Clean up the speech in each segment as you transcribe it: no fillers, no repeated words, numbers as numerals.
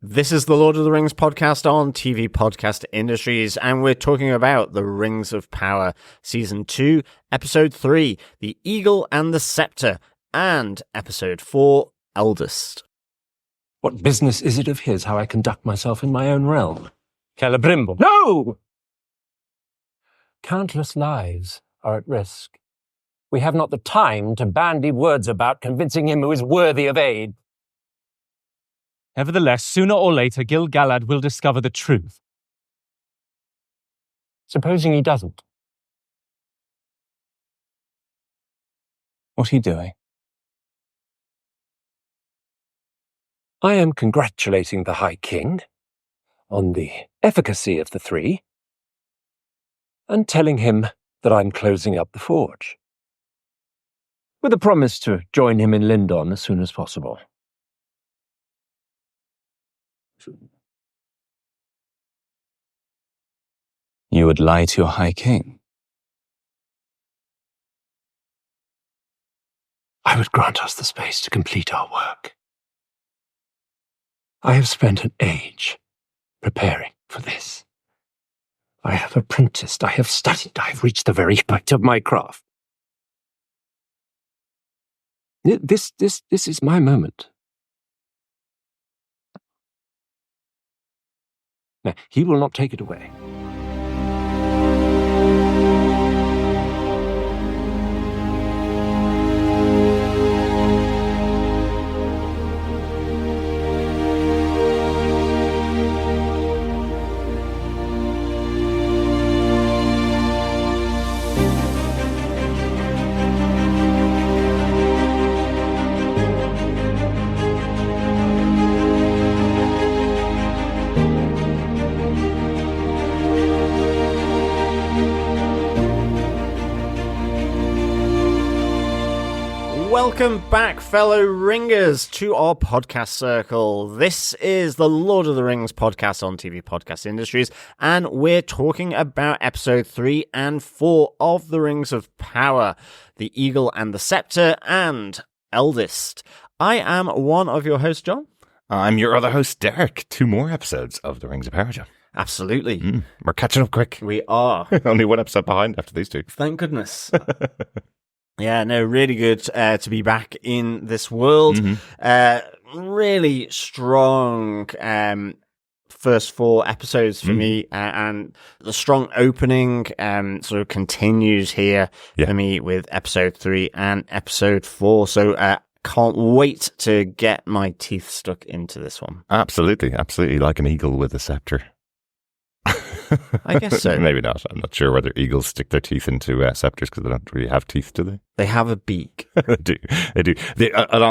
This is the Lord of the Rings podcast on TV Podcast Industries, and we're talking about The Rings of Power, Season 2, Episode 3, The Eagle and the Sceptre, and Episode 4, Eldest. What business is it of his how I conduct myself in my own realm? Celebrimbo. No! Countless lives are at risk. We have not the time to bandy words about convincing him who is worthy of aid. Nevertheless, sooner or later, Gil-galad will discover the truth. Supposing he doesn't. What are you doing? I am congratulating the High King on the efficacy of the three and telling him that I'm closing up the forge, with a promise to join him in Lindon as soon as possible. You would lie to your High King? I would grant us the space to complete our work. I have spent an age preparing for this. I have apprenticed, I have studied, I have reached the very height of my craft. This is my moment. Now, he will not take it away. Welcome back, fellow ringers, to our podcast circle. This is the Lord of the Rings podcast on TV Podcast Industries, and we're talking about episode 3 and 4 of The Rings of Power, The Eagle and the Sceptre, and Eldest. I am one of your hosts, John. I'm your other host, Derek. 2 more episodes of The Rings of Power, John. Absolutely. We're catching up quick. We are. Only 1 episode behind after these 2. Thank goodness. Yeah, no, really good to be back in this world. Really strong first 4 episodes for me, and the strong opening sort of continues here for me with episode 3 and episode 4. So can't wait to get my teeth stuck into this one. Absolutely, like an eagle with a scepter. I guess so. Maybe not. I'm not sure whether eagles stick their teeth into scepters because they don't really have teeth, do they? They have a beak. They do.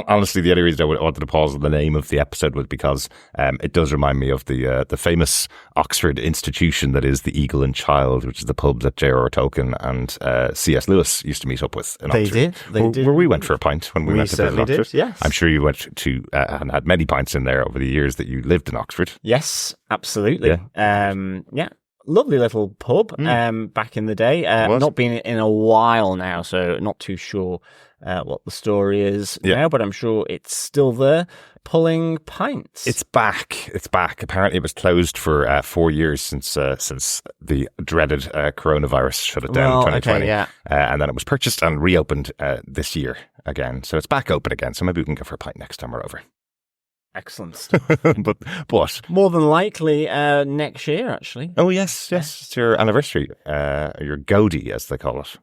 Honestly, the only reason I wanted to pause on the name of the episode was because it does remind me of the famous Oxford institution that is the Eagle and Child, which is the pub that J.R.R. Tolkien and C.S. Lewis used to meet up with in Oxford. They did. Where we went for a pint when we went to visit Oxford. Yes. I'm sure you went to and had many pints in there over the years that you lived in Oxford. Yes, absolutely. Yeah. Lovely little pub back in the day. Not been in a while now, so not too sure what the story is now, but I'm sure it's still there, pulling pints. It's back. Apparently it was closed for 4 years since the dreaded coronavirus shut it down in 2020. Okay, and then it was purchased and reopened this year again. So it's back open again. So maybe we can go for a pint next time we're over. Excellent stuff. But what? More than likely next year, actually. Oh, yes. It's your anniversary. Your Gaudi, as they call it.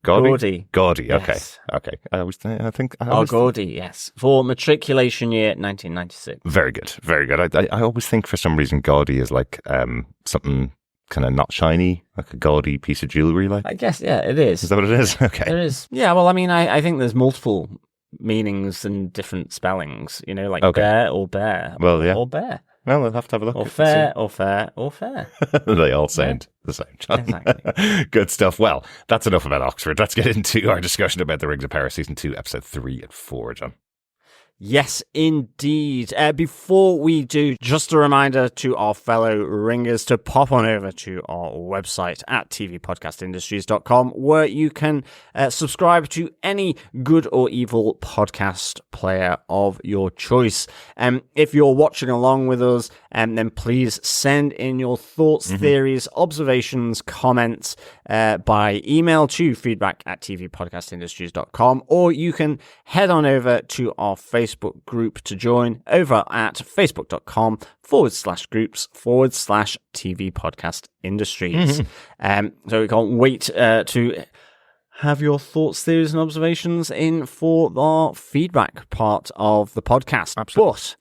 Gaudi. Yes. Okay. Gaudi, yes. For matriculation year 1996. Very good. I always think for some reason Gaudi is like something kind of not shiny, like a gaudy piece of jewelry. Like I guess, yeah, it is. Is that what it is? Okay. It is. Yeah, well, I mean, I think there's multiple meanings and different spellings, like bear or bear. Well, yeah. Or bear. Well, we'll have to have a look. Or fair, or fair, or fair. They all sound the same, John. Exactly. Good stuff. Well, that's enough about Oxford. Let's get into our discussion about The Rings of Power, Season 2, Episode 3 and 4, John. Yes, indeed. Before we do, just a reminder to our fellow ringers to pop on over to our website at tvpodcastindustries.com, where you can subscribe to any good or evil podcast player of your choice. If you're watching along with us, then please send in your thoughts, theories, observations, comments by email to feedback@tvpodcastindustries.com, or you can head on over to our Facebook group to join over at facebook.com/groups/TV Podcast Industries. So we can't wait to have your thoughts, theories, and observations in for our feedback part of the podcast. Absolutely. But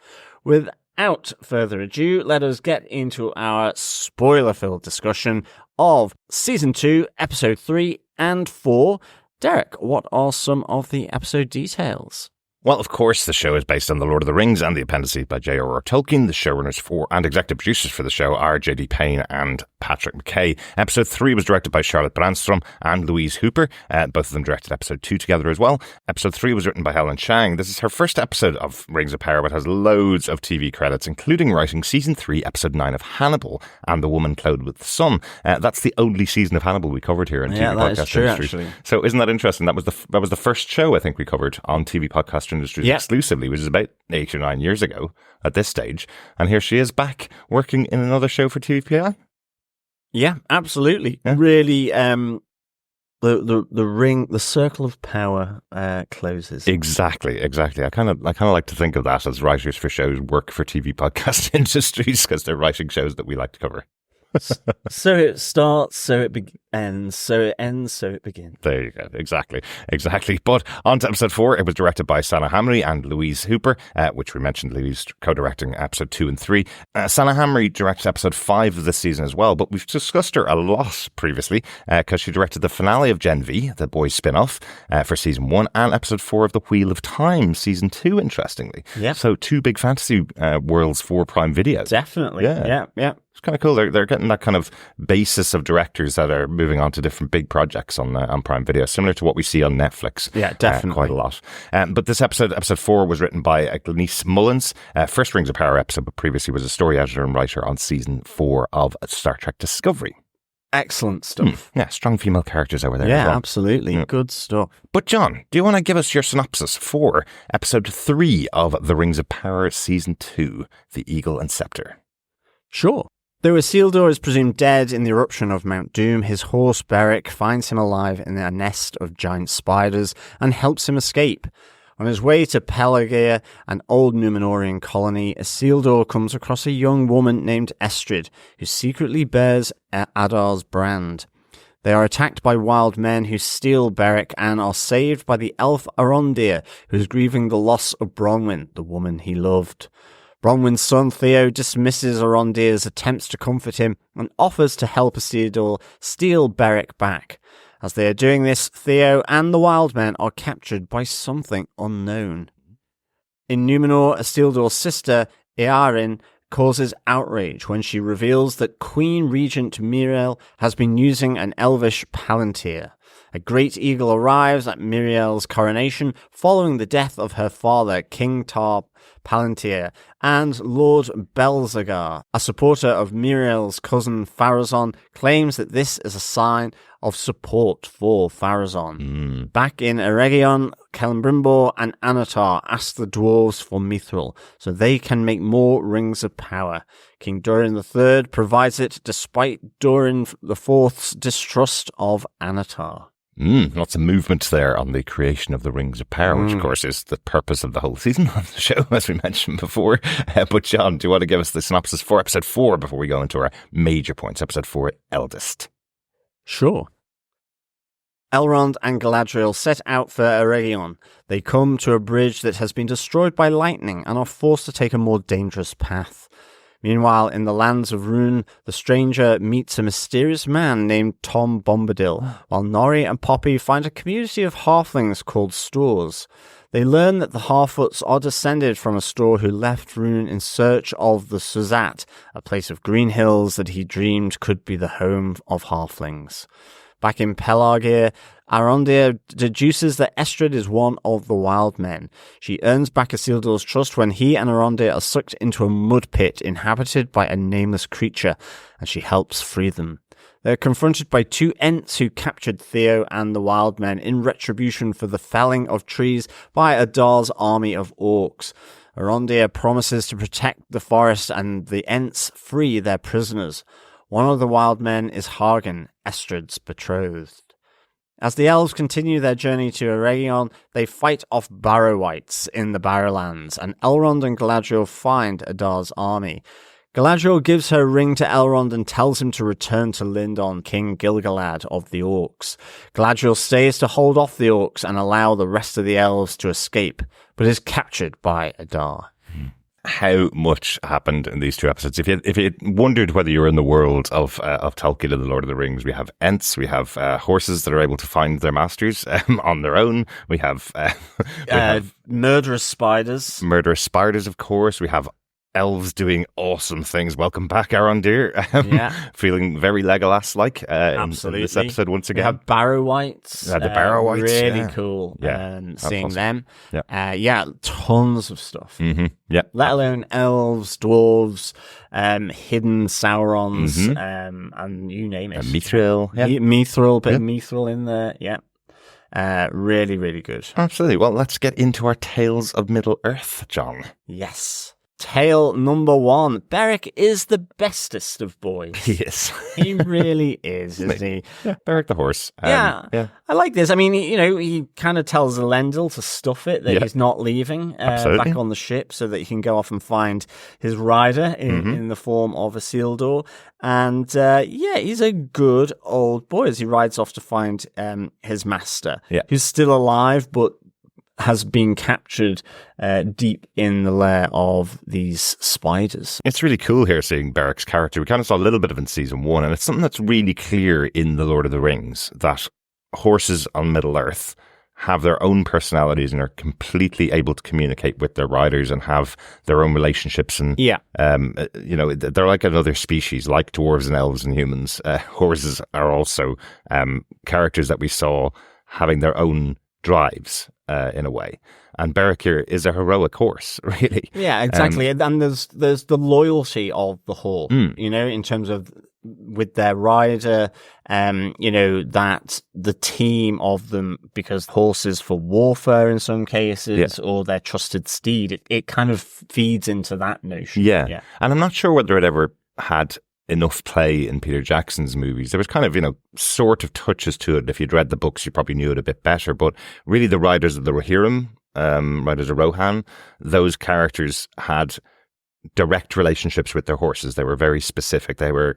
without further ado, let us get into our spoiler-filled discussion of Season 2, Episode 3 and 4. Derek, what are some of the episode details? Well, of course, the show is based on The Lord of the Rings and the appendices by J.R.R. Tolkien. The showrunners for and executive producers for the show are J.D. Payne and Patrick McKay. Episode 3 was directed by Charlotte Brändström and Louise Hooper. Both of them directed Episode 2 together as well. Episode 3 was written by Helen Shang. This is her first episode of Rings of Power, but has loads of TV credits, including writing Season 3, Episode 9 of Hannibal and The Woman Clothed with the Sun. That's the only season of Hannibal we covered here on TV Podcast Industries. Actually. So isn't that interesting? That was the first show I think we covered on TV Podcast Industries exclusively, which is about 8 or 9 years ago at this stage. And here she is back working in another show for TVPI. Yeah, absolutely. Yeah. Really, the circle of power closes. Exactly. I kind of like to think of that as writers for shows work for TV Podcast Industries, because they're writing shows that we like to cover. So it starts, so it ends, so it ends, so it begins. There you go. Exactly. But on to episode 4, it was directed by Sanaa Hamri and Louise Hooper, which we mentioned, Louise co-directing episode 2 and 3. Sanaa Hamri directed episode 5 of this season as well, but we've discussed her a lot previously, because she directed the finale of Gen V, the boys spin-off, for season 1, and episode 4 of The Wheel of Time, season 2, interestingly. Yeah. So 2 big fantasy worlds for Prime Video. Definitely. Yeah. It's kind of cool. They're getting that kind of basis of directors that are moving on to different big projects on Prime Video, similar to what we see on Netflix. Yeah, definitely. Quite a lot. But this episode 4, was written by Glenise Mullins. First Rings of Power episode, but previously was a story editor and writer on season 4 of Star Trek Discovery. Excellent stuff. Yeah, strong female characters over there. Yeah, as well. absolutely. Yeah. Good stuff. But John, do you want to give us your synopsis for episode 3 of The Rings of Power season 2, The Eagle and Sceptre? Sure. Though Isildur is presumed dead in the eruption of Mount Doom, his horse Berek finds him alive in a nest of giant spiders and helps him escape. On his way to Pelargir, an old Númenórean colony, Isildur comes across a young woman named Estrid, who secretly bears Adar's brand. They are attacked by wild men who steal Berek and are saved by the Elf Arondir, who is grieving the loss of Bronwyn, the woman he loved. Bronwyn's son Theo dismisses Arondir's attempts to comfort him and offers to help Isildur steal Berek back. As they are doing this, Theo and the wild men are captured by something unknown. In Númenor, Isildur's sister, Eärien, causes outrage when she reveals that Queen Regent Míriel has been using an elvish palantir. A great eagle arrives at Míriel's coronation following the death of her father, King Tar Palantir, and Lord Belzegar, a supporter of Míriel's cousin Pharazôn, claims that this is a sign of support for Pharazôn. Back in Eregion, Celebrimbor and Annatar ask the dwarves for mithril so they can make more rings of power. King Durin III provides it despite Durin IV's distrust of Annatar. Lots of movement there on the creation of the Rings of Power, which of course is the purpose of the whole season of the show, as we mentioned before. But John, do you want to give us the synopsis for episode 4 before we go into our major points? Episode 4, Eldest. Sure. Elrond and Galadriel set out for Eregion. They come to a bridge that has been destroyed by lightning and are forced to take a more dangerous path. Meanwhile, in the lands of Rhûn, the stranger meets a mysterious man named Tom Bombadil, while Nori and Poppy find a community of halflings called Stores. They learn that the Harfoots are descended from a Stor who left Rhûn in search of the Suzat, a place of green hills that he dreamed could be the home of halflings. Back in Pelargir, Arondir deduces that Estrid is one of the wild men. She earns back Isildur's trust when he and Arondir are sucked into a mud pit inhabited by a nameless creature, and she helps free them. They're confronted by 2 Ents who captured Theo and the wild men in retribution for the felling of trees by Adar's army of orcs. Arondir promises to protect the forest and the Ents free their prisoners. One of the wild men is Hagen, Estrid's betrothed. As the elves continue their journey to Eregion, they fight off Barrow-wights in the Barrowlands, and Elrond and Galadriel find Adar's army. Galadriel gives her ring to Elrond and tells him to return to Lindon, King Gil-galad of the Orcs. Galadriel stays to hold off the Orcs and allow the rest of the elves to escape, but is captured by Adar. How much happened in these 2 episodes? If you wondered whether you were in the world of Tolkien and the Lord of the Rings, we have Ents, we have horses that are able to find their masters on their own. We have murderous spiders. Murderous spiders, of course. We have elves doing awesome things. Welcome back, Arondir. Feeling very Legolas-like in this episode once again. We have Barrow-wights. The Barrow-wights. Really cool seeing awesome. them. Tons of stuff. Mm-hmm. Yeah. Let alone elves, dwarves, hidden Saurons, and you name it. Mithril. Yeah. Mithril, bit of Mithril in there. Yeah. Really, really good. Absolutely. Well, let's get into our Tales of Middle-earth, John. Yes. Tale number 1. Berek is the bestest of boys. He is. He really is, isn't he? Yeah, Berek the horse. I like this. I mean, he kind of tells Elendil to stuff it, that he's not leaving back on the ship so that he can go off and find his rider in the form of Isildur. And he's a good old boy as he rides off to find his master, who's still alive, but has been captured deep in the lair of these spiders. It's really cool here seeing Berek's character. We kind of saw a little bit of it in season 1, and it's something that's really clear in The Lord of the Rings, that horses on Middle-earth have their own personalities and are completely able to communicate with their riders and have their own relationships. And, they're like another species, like dwarves and elves and humans. Horses are also characters that we saw having their own drives in a way, and Berek here is a heroic horse, really. Yeah, exactly. And there's the loyalty of the horde, in terms of with their rider, that the team of them, because horses for warfare in some cases, or their trusted steed, it kind of feeds into that notion. Yeah, and I'm not sure whether it ever had enough play in Peter Jackson's movies. There was kind of, sort of touches to it. If you'd read the books, you probably knew it a bit better. But really the riders of the Rohirrim, riders of Rohan, those characters had direct relationships with their horses. They were very specific. They were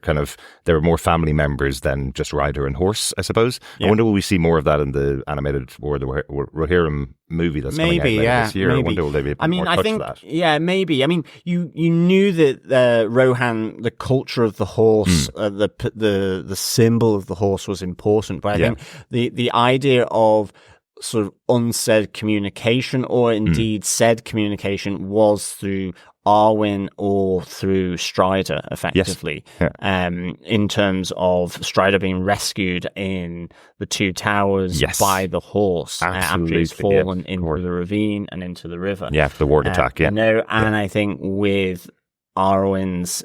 more family members than just rider and horse, I suppose. Yeah. I wonder will we see more of that in the animated or the Rohirrim movie that's coming out later this year? Maybe. I wonder will they be more touch of that? Yeah, maybe. I mean, you knew that Rohan, the culture of the horse, the symbol of the horse was important, but I think the idea of sort of unsaid communication, or indeed said communication, was through Arwen or through Strider, effectively. Yes. Yeah. In terms of Strider being rescued in the Two Towers by the horse after he's fallen into the ravine and into the river. Yeah, for the ward attack. Yeah, and I think with Arwen's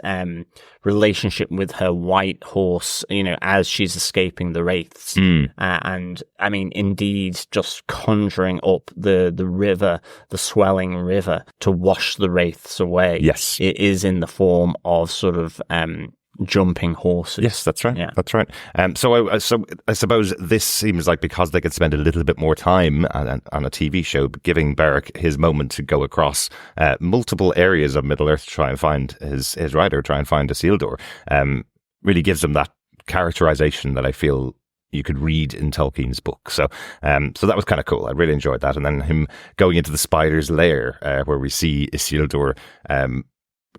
relationship with her white horse, as she's escaping the wraiths, and I mean, indeed, just conjuring up the river, the swelling river, to wash the wraiths away. Yes, it is in the form of sort of jumping horses. Yes, that's right. Yeah. That's right. So I suppose this seems like, because they could spend a little bit more time on a TV show, giving Berek his moment to go across multiple areas of Middle-earth to try and find his rider, try and find Isildur, really gives him that characterization that I feel you could read in Tolkien's book. So that was kind of cool. I really enjoyed that. And then him going into the spider's lair, where we see Isildur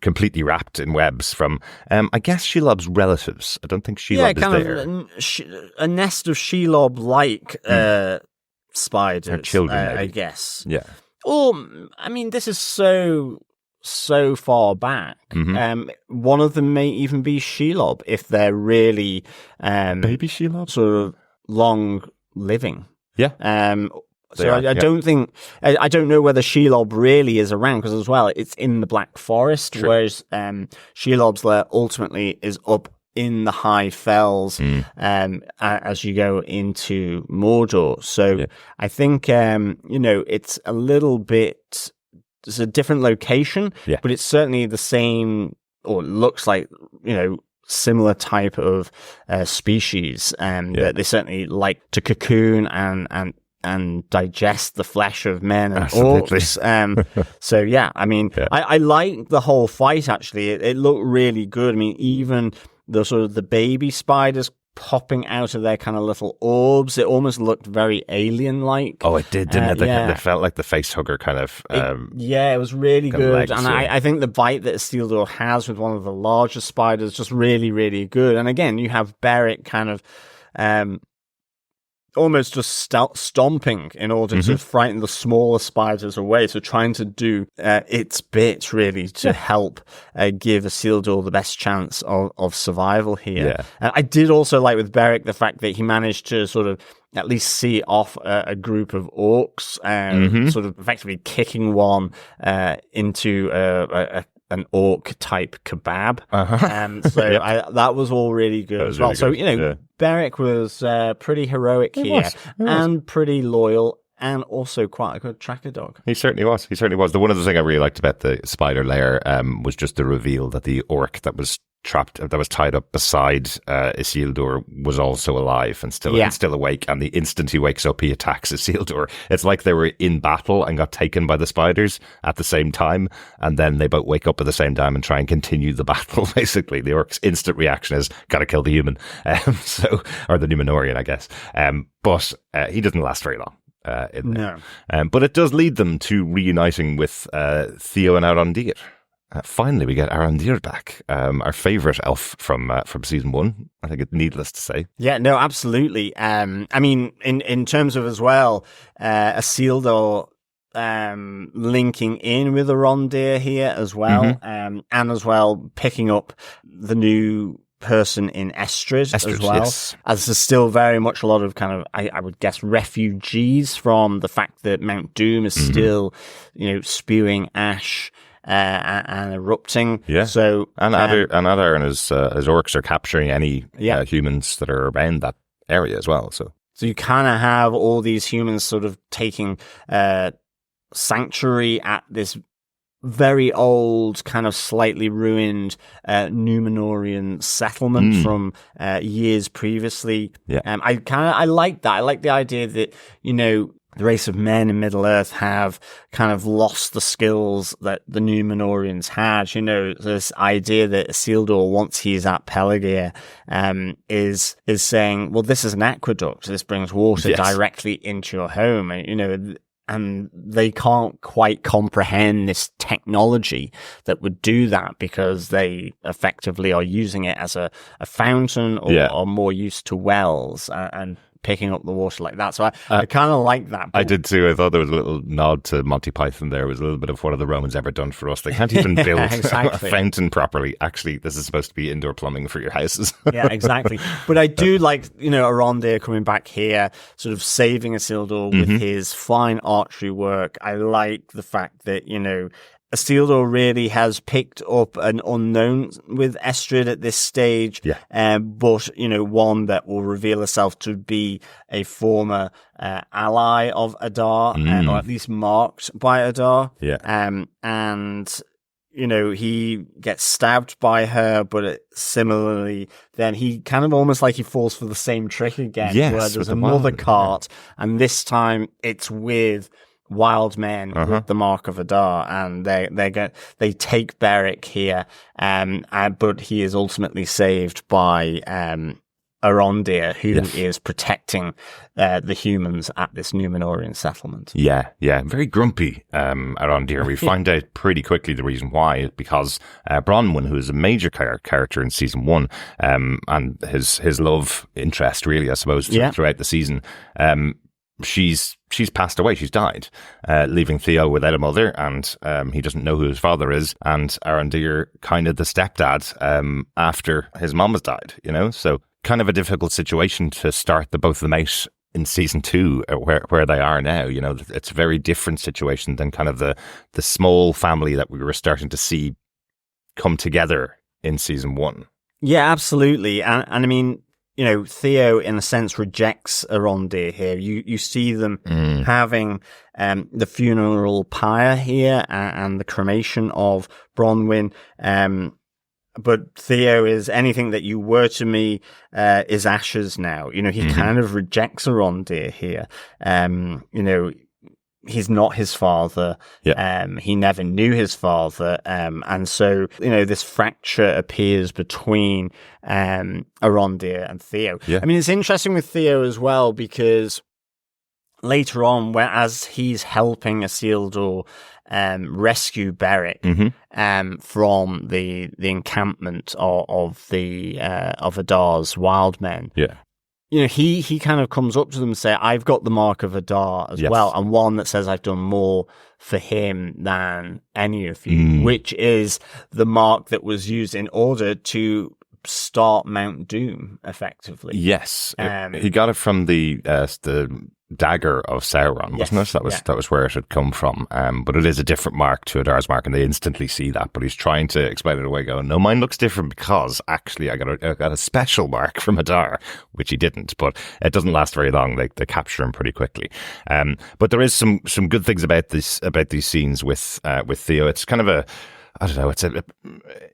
completely wrapped in webs from, I guess, Shelob's relatives. I don't think Shelob is there. A nest of Shelob-like spiders. Her children, maybe. I guess. Yeah. Or, I mean, this is so far back. One of them may even be Shelob, if they're really baby Shelob, sort of long living. Yeah. So I don't think, I don't know whether Shelob really is around, because as well, it's in the Black Forest, whereas Shelob's lair ultimately is up in the high fells as you go into Mordor. So I think, it's a little bit, it's a different location, but it's certainly the same, or looks like, similar type of species, that they certainly like to cocoon and digest the flesh of men and orcs. So yeah, I mean, I like the whole fight. Actually, it looked really good. I mean, even the sort of the baby spiders popping out of their kind of little orbs, it almost looked very alien-like. Oh, it did, didn't it? They felt like the face hugger kind of. It was really good, and I think the bite that Isildur has with one of the larger spiders just really, really good. And again, you have Berek kind of almost just stomping in order to frighten the smaller spiders away. So trying to do its bit really to help give Isildur the best chance of survival here. I did also like with Berek the fact that he managed to sort of at least see off a group of orcs, sort of effectively kicking one into an orc type kebab. That was all really good as well. Really good. Berek was pretty heroic here and pretty loyal, and also quite a good tracker dog. He certainly was. The one other thing I really liked about the spider lair was just the reveal that the orc that was tied up beside Isildur was also alive and still awake, and the instant he wakes up he attacks Isildur. It's like they were in battle and got taken by the spiders at the same time, and then they both wake up at the same time and try and continue the battle. Basically, the orc's instant reaction is gotta kill the human, or the Númenórean, I guess. But he doesn't last very long. But it does lead them to reuniting with Theo and Arondir. Finally, we get Arondir back, our favourite elf from season 1. I think it's needless to say. Yeah, no, absolutely. I mean, in terms of as well, Isildur linking in with Arondir here as well, and as well picking up the new person in Estrid as well, as there's still very much a lot of kind of, I would guess, refugees from the fact that Mount Doom is still, spewing ash and erupting. So Adar and his orcs are capturing any humans that are around that area as well. So you kind of have all these humans sort of taking sanctuary at this very old, kind of slightly ruined Númenórean settlement from years previously. I like that. I like the idea that, the race of men in Middle-earth have kind of lost the skills that the Númenóreans had. This idea that Isildur, once he's at Pelargir, is saying, well, this is an aqueduct. This brings water directly into your home. And they can't quite comprehend this technology that would do that, because they effectively are using it as a fountain or are more used to wells and picking up the water like that. So I kind of like that. I did too. I thought there was a little nod to Monty Python there. It was a little bit of what have the Romans ever done for us. They can't even build a fountain properly. Actually, this is supposed to be indoor plumbing for your houses. Yeah, exactly. But I do like, Arondir coming back here, sort of saving Isildur with his fine archery work. I like the fact that, Isildur really has picked up an unknown with Estrid at this stage, but, one that will reveal herself to be a former ally of Adar, or at least marked by Adar. And, he gets stabbed by her, but similarly, then he kind of almost like he falls for the same trick again, where there's another cart, and this time it's with wild men with the mark of Adar, and they take Berek here, but he is ultimately saved by Arondir, who is protecting the humans at this Númenórean settlement. Yeah, very grumpy Arondir. We find out pretty quickly the reason why, because Bronwyn, who is a major character in season 1, and his love interest, really, I suppose, throughout the season, she's passed away. She's died, leaving Theo without a mother, and he doesn't know who his father is. And Arondir, kind of the stepdad, after his mom has died, so kind of a difficult situation to start both of them out in season 2, where they are now. You know, it's a very different situation than kind of the small family that we were starting to see come together in season 1. Yeah, absolutely. And I mean, you know, Theo, in a sense, rejects Arondir here. You see them having the funeral pyre here and the cremation of Bronwyn. But Theo is anything that you were to me is ashes now. You know, he kind of rejects Arondir here. You know, he's not his father. Yeah. He never knew his father. And so, you know, this fracture appears between Arondir and Theo. Yeah. I mean, it's interesting with Theo as well, because later on, as he's helping Isildur rescue Berek from the encampment of Adar's wild men. Yeah. You know, he kind of comes up to them and say, I've got the mark of Adar as well, and one that says I've done more for him than any of you, which is the mark that was used in order to start Mount Doom, effectively. Yes. He got it from the dagger of Sauron, wasn't it? That was where it had come from. But it is a different mark to Adar's mark, and they instantly see that. But he's trying to explain it away, going, "No, mine looks different because actually I got a special mark from Adar," which he didn't. But it doesn't last very long. They capture him pretty quickly. But there is some good things about these scenes with Theo. It's kind of I don't know,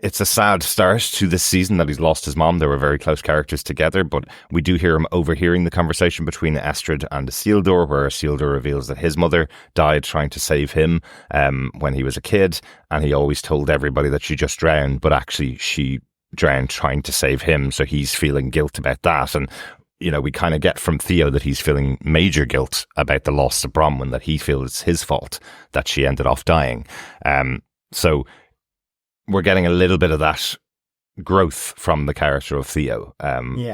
it's a sad start to this season that he's lost his mom. They were very close characters together, but we do hear him overhearing the conversation between Estrid and Isildur, where Isildur reveals that his mother died trying to save him when he was a kid, and he always told everybody that she just drowned, but actually she drowned trying to save him, so he's feeling guilt about that. And you know, we kind of get from Theo that he's feeling major guilt about the loss of Bronwyn, that he feels it's his fault that she ended off dying. So we're getting a little bit of that growth from the character of Theo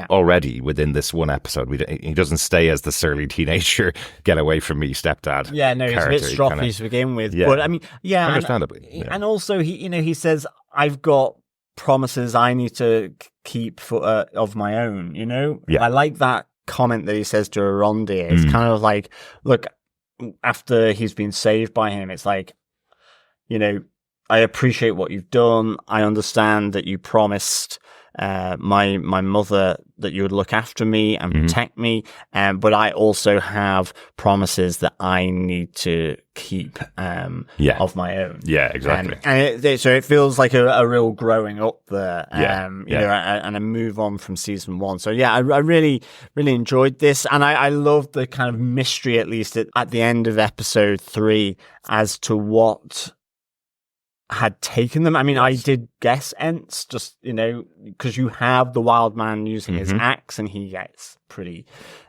already within this one episode. He doesn't stay as the surly teenager, get away from me, stepdad. Yeah, no, he's a bit stroppy to begin with. Yeah. But I mean, understandably. And also, he says, I've got promises I need to keep of my own, you know? Yeah. I like that comment that he says to Arondir. It's kind of like, look, after he's been saved by him, it's like, you know, I appreciate what you've done. I understand that you promised my mother that you would look after me and protect me, but I also have promises that I need to keep of my own. Yeah, exactly. So it feels like a real growing up there, you know, and a move on from season 1. So yeah, I really, really enjoyed this, and I loved the kind of mystery, at least at the end of episode 3, as to what had taken them. I mean, I did guess Ents, just, you know, because you have the wild man using his axe and he gets pretty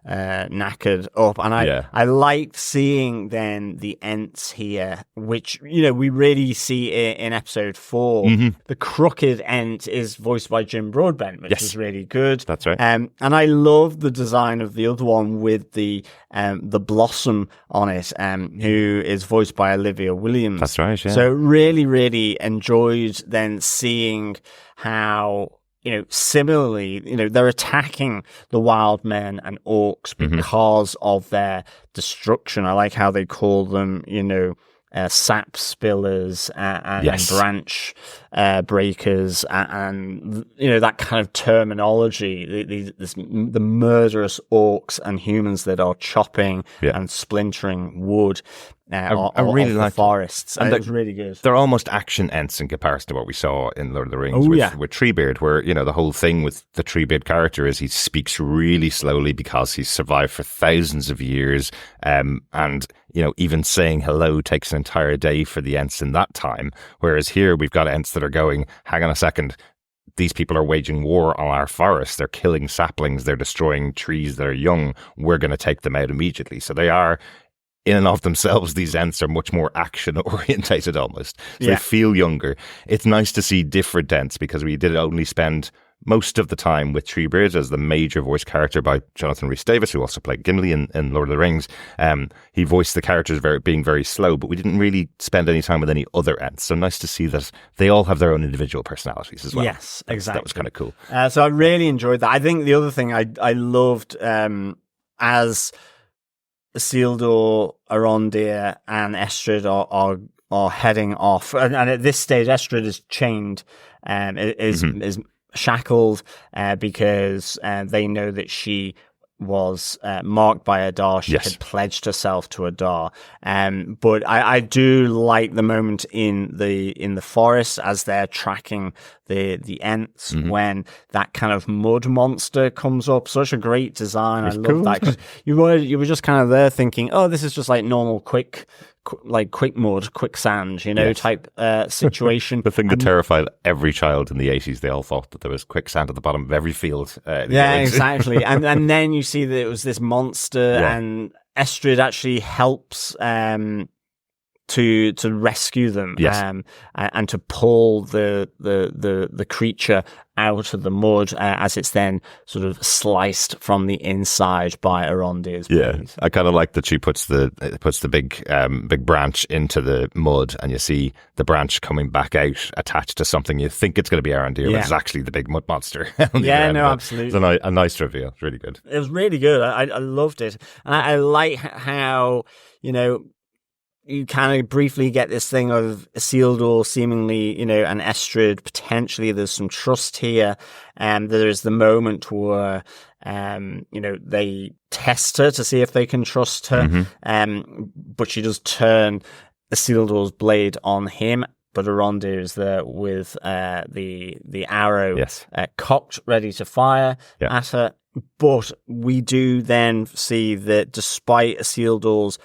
knackered up. And I liked seeing then the Ents here, which, you know, we really see in episode 4. The crooked Ent is voiced by Jim Broadbent, which is really good. That's right. And I love the design of the other one with the blossom on it, who is voiced by Olivia Williams. That's right, yeah. So really, really enjoyed then seeing how, you know, similarly, you know, they're attacking the wild men and orcs because of their destruction. I like how they call them, you know, sap spillers and branch breakers, and you know, that kind of terminology, the murderous orcs and humans that are chopping and splintering wood I really like the forests, and it's really good. They're almost action Ents in comparison to what we saw in Lord of the Rings with Treebeard, where, you know, the whole thing with the Treebeard character is he speaks really slowly because he's survived for thousands of years, and you know, even saying hello takes an entire day for the Ents in that time, whereas here we've got Ents that are going, hang on a second, these people are waging war on our forests, they're killing saplings, they're destroying trees that are young, we're going to take them out immediately. So they are, in and of themselves, these Ents are much more action orientated almost. So they feel younger. It's nice to see different Ents, because we did only spend most of the time with Treebeard as the major voice character by Jonathan Rhys-Davies, who also played Gimli in Lord of the Rings. He voiced the characters being very slow, but we didn't really spend any time with any other Ents. So nice to see that they all have their own individual personalities as well. Yes, exactly. That was kind of cool. So I really enjoyed that. I think the other thing I loved as Isildur, Arondir, and Estrid are heading off, and at this stage, Estrid is chained, is shackled because they know that she was marked by Adar. She had pledged herself to Adar. But I do like the moment in the forest as they're tracking the Ents when that kind of mud monster comes up. Such a great design. I love that. 'Cause you were just kind of there thinking, oh, this is just like normal quick mud, quicksand, type situation. The thing that terrified every child in the 80s, they all thought that there was quicksand at the bottom of every field. Exactly. and then you see that it was this monster, and Estrid actually helps to rescue them, and to pull the creature out of the mud as it's then sort of sliced from the inside by Arondir's blade. I kind of like that she puts the big branch into the mud, and you see the branch coming back out attached to something. You think it's going to be Arondir, but it's actually the big mud monster. Absolutely. It's a nice reveal. It's really good. It was really good. I loved it, and I like how you kind of briefly get this thing of Isildur seemingly, and Estrid potentially. There's some trust here, and there's the moment where, they test her to see if they can trust her, but she does turn Isildur's blade on him. But Arondir is there with the arrow cocked, ready to fire at her. But we do then see that despite Isildur's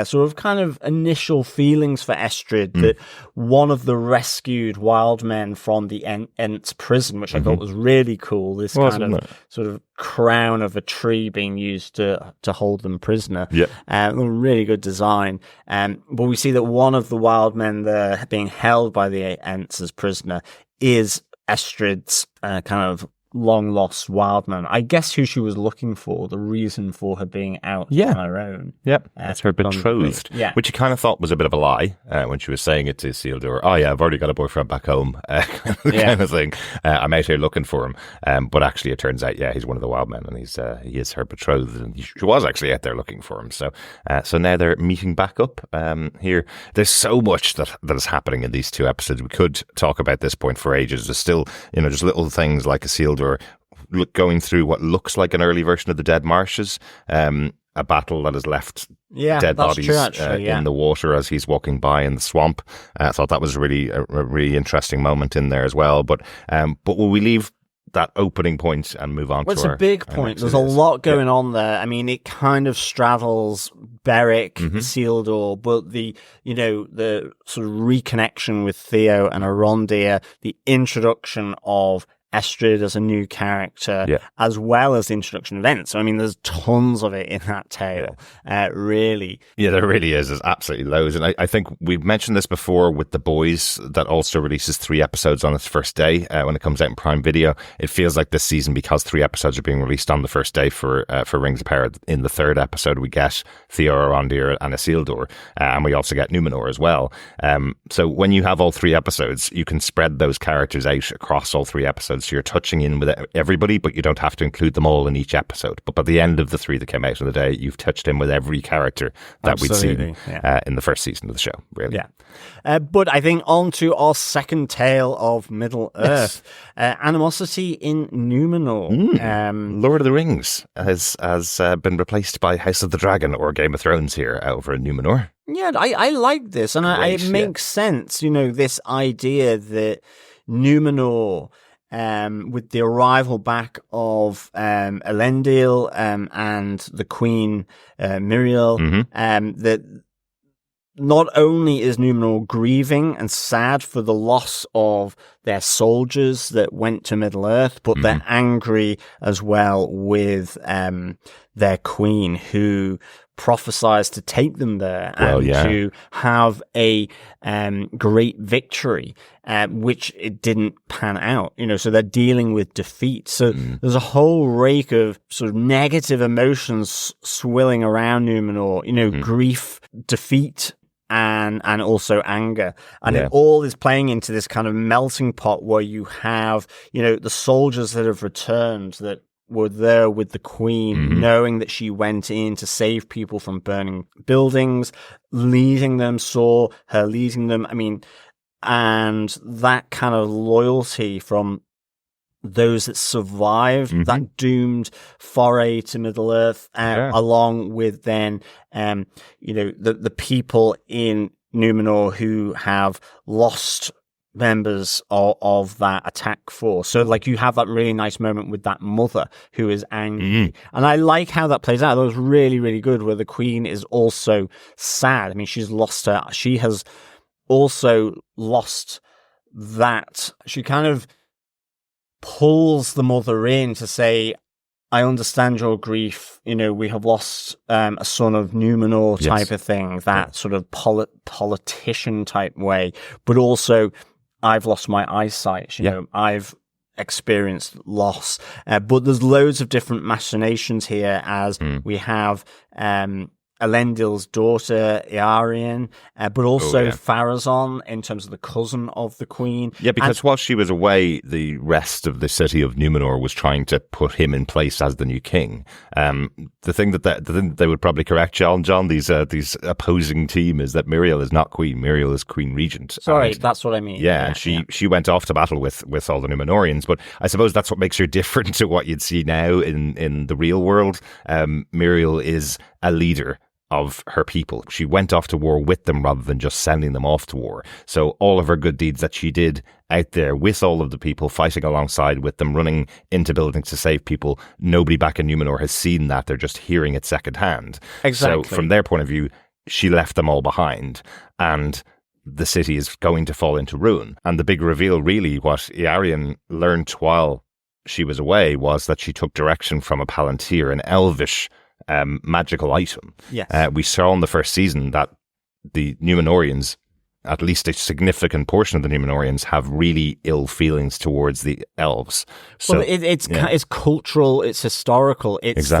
sort of kind of initial feelings for Estrid, that one of the rescued wild men from the Ents prison, which I thought was really cool, this kind of sort of crown of a tree being used to hold them prisoner. Really good design. But we see that one of the wild men there being held by the Ents as prisoner is Estrid's kind of long lost wildman. I guess who she was looking for, the reason for her being out on her own. That's her betrothed, which you kind of thought was a bit of a lie when she was saying it to Isildur. Oh yeah, I've already got a boyfriend back home, kind of thing. I'm out here looking for him, but actually it turns out he's one of the wild men, and he is her betrothed, and she was actually out there looking for him. So now they're meeting back up here. There's so much that is happening in these two episodes. We could talk about this point for ages. There's still just little things like Isildur going through what looks like an early version of the Dead Marshes, a battle that has left dead bodies in the water as he's walking by in the swamp. I thought that was a really interesting moment in there as well. But will we leave that opening point and move on to it's a big point. There's a lot going on there. I mean, it kind of straddles Berek, Isildur, but the sort of reconnection with Theo and Arondir, the introduction of Estrid as a new character, as well as the introduction of Ents. So, I mean, there's tons of it in that tale, really. Yeah, there really is. There's absolutely loads. And I think we've mentioned this before with The Boys, that also releases 3 episodes on its first day when it comes out in Prime Video. It feels like this season, because 3 episodes are being released on the first day for Rings of Power, in the 3rd episode, we get Theo, Arondir, and Isildur, and we also get Númenórean as well. So when you have all 3 episodes, you can spread those characters out across all 3 episodes. So you're touching in with everybody, but you don't have to include them all in each episode. But by the end of the 3 that came out in the day, you've touched in with every character that we'd seen in the first season of the show, really. But I think on to our second tale of Middle Earth, Animosity in Númenor. Lord of the Rings has been replaced by House of the Dragon or Game of Thrones here over in Númenor. Yeah, I like this, and it makes sense, this idea that Númenor, with the arrival back of Elendil and the Queen Miriel, that not only is Númenor grieving and sad for the loss of their soldiers that went to Middle-earth, but they're angry as well with their queen, who prophesies to take them there to have a great victory, which it didn't pan out. So they're dealing with defeat. So there's a whole rake of sort of negative emotions swirling around Númenor. Grief, defeat, and also anger, and it all is playing into this kind of melting pot where you have the soldiers that have returned, that were there with the queen, knowing that she went in to save people from burning buildings, saw her leading them. I mean, and that kind of loyalty from those that survived that doomed foray to Middle-earth, along with then, the people in Númenor who have lost members of that attack force. So like you have that really nice moment with that mother who is angry. And I like how that plays out. That was really, really good, where the queen is also sad. I mean, she has also lost that. She kind of pulls the mother in to say, I understand your grief. We have lost a son of Númenor type of thing, that sort of politician type way, but also I've lost my eyesight. I've experienced loss. But there's loads of different machinations here, as we have Elendil's daughter, Eärien, but also Pharazôn, in terms of the cousin of the queen. Yeah, because while she was away, the rest of the city of Númenor was trying to put him in place as the new king. The thing that they would probably correct John, these opposing team, is that Míriel is not queen. Míriel is queen regent. Sorry, that's what I mean. Yeah, she went off to battle with all the Númenóreans, but I suppose that's what makes her different to what you'd see now in the real world. Míriel is a leader of her people. She went off to war with them rather than just sending them off to war. So all of her good deeds that she did out there with all of the people, fighting alongside with them, running into buildings to save people, nobody back in Númenor has seen that. They're just hearing it secondhand. Exactly. So from their point of view, she left them all behind, and the city is going to fall into ruin. And the big reveal, really, what Eärien learned while she was away, was that she took direction from a Palantir, an elvish magical item. Yes. We saw in the first season that the Númenóreans, at least a significant portion of the Númenóreans, have really ill feelings towards the elves. So it's cultural, it's historical, it's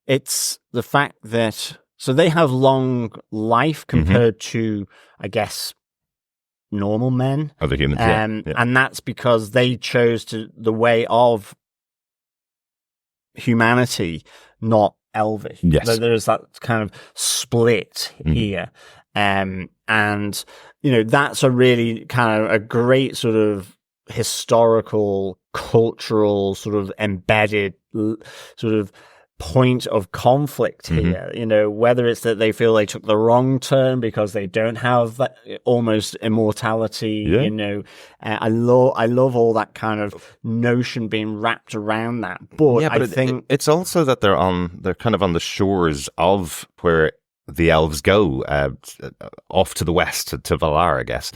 it's the fact that they have long life compared to, I guess, normal men, other humans, and that's because they chose the way of humanity, not elvish. Yes. There's that kind of split here. And, that's a really kind of a great sort of historical, cultural, sort of embedded sort of point of conflict here. Whether it's that they feel they took the wrong turn because they don't have that almost immortality. I love all that kind of notion being wrapped around that. But I think it's also that they're kind of on the shores of where the elves go, off to the west to Valar, I guess.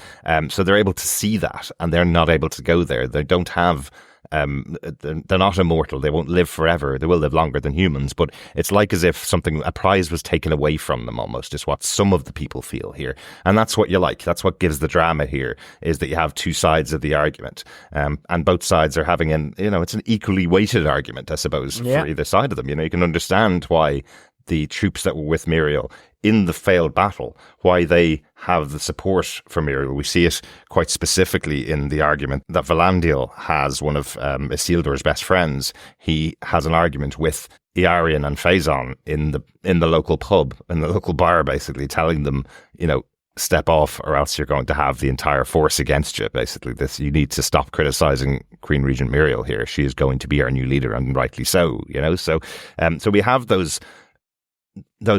So they're able to see that, and they're not able to go there. They don't have. They're not immortal. They won't live forever. They will live longer than humans, but it's like as if a prize was taken away from them, almost, is what some of the people feel here. And that's what you like. That's what gives the drama here, is that you have two sides of the argument. And both sides are having it's an equally weighted argument, I suppose, for either side of them. You can understand why the troops that were with Míriel in the failed battle, why they have the support for Míriel. We see it quite specifically in the argument that Valandil has, one of Isildur's best friends. He has an argument with Eärien and Pharazôn in the local pub, in the local bar, basically telling them, step off or else you're going to have the entire force against you. Basically, you need to stop criticizing Queen Regent Míriel here. She is going to be our new leader, and rightly so. So we have those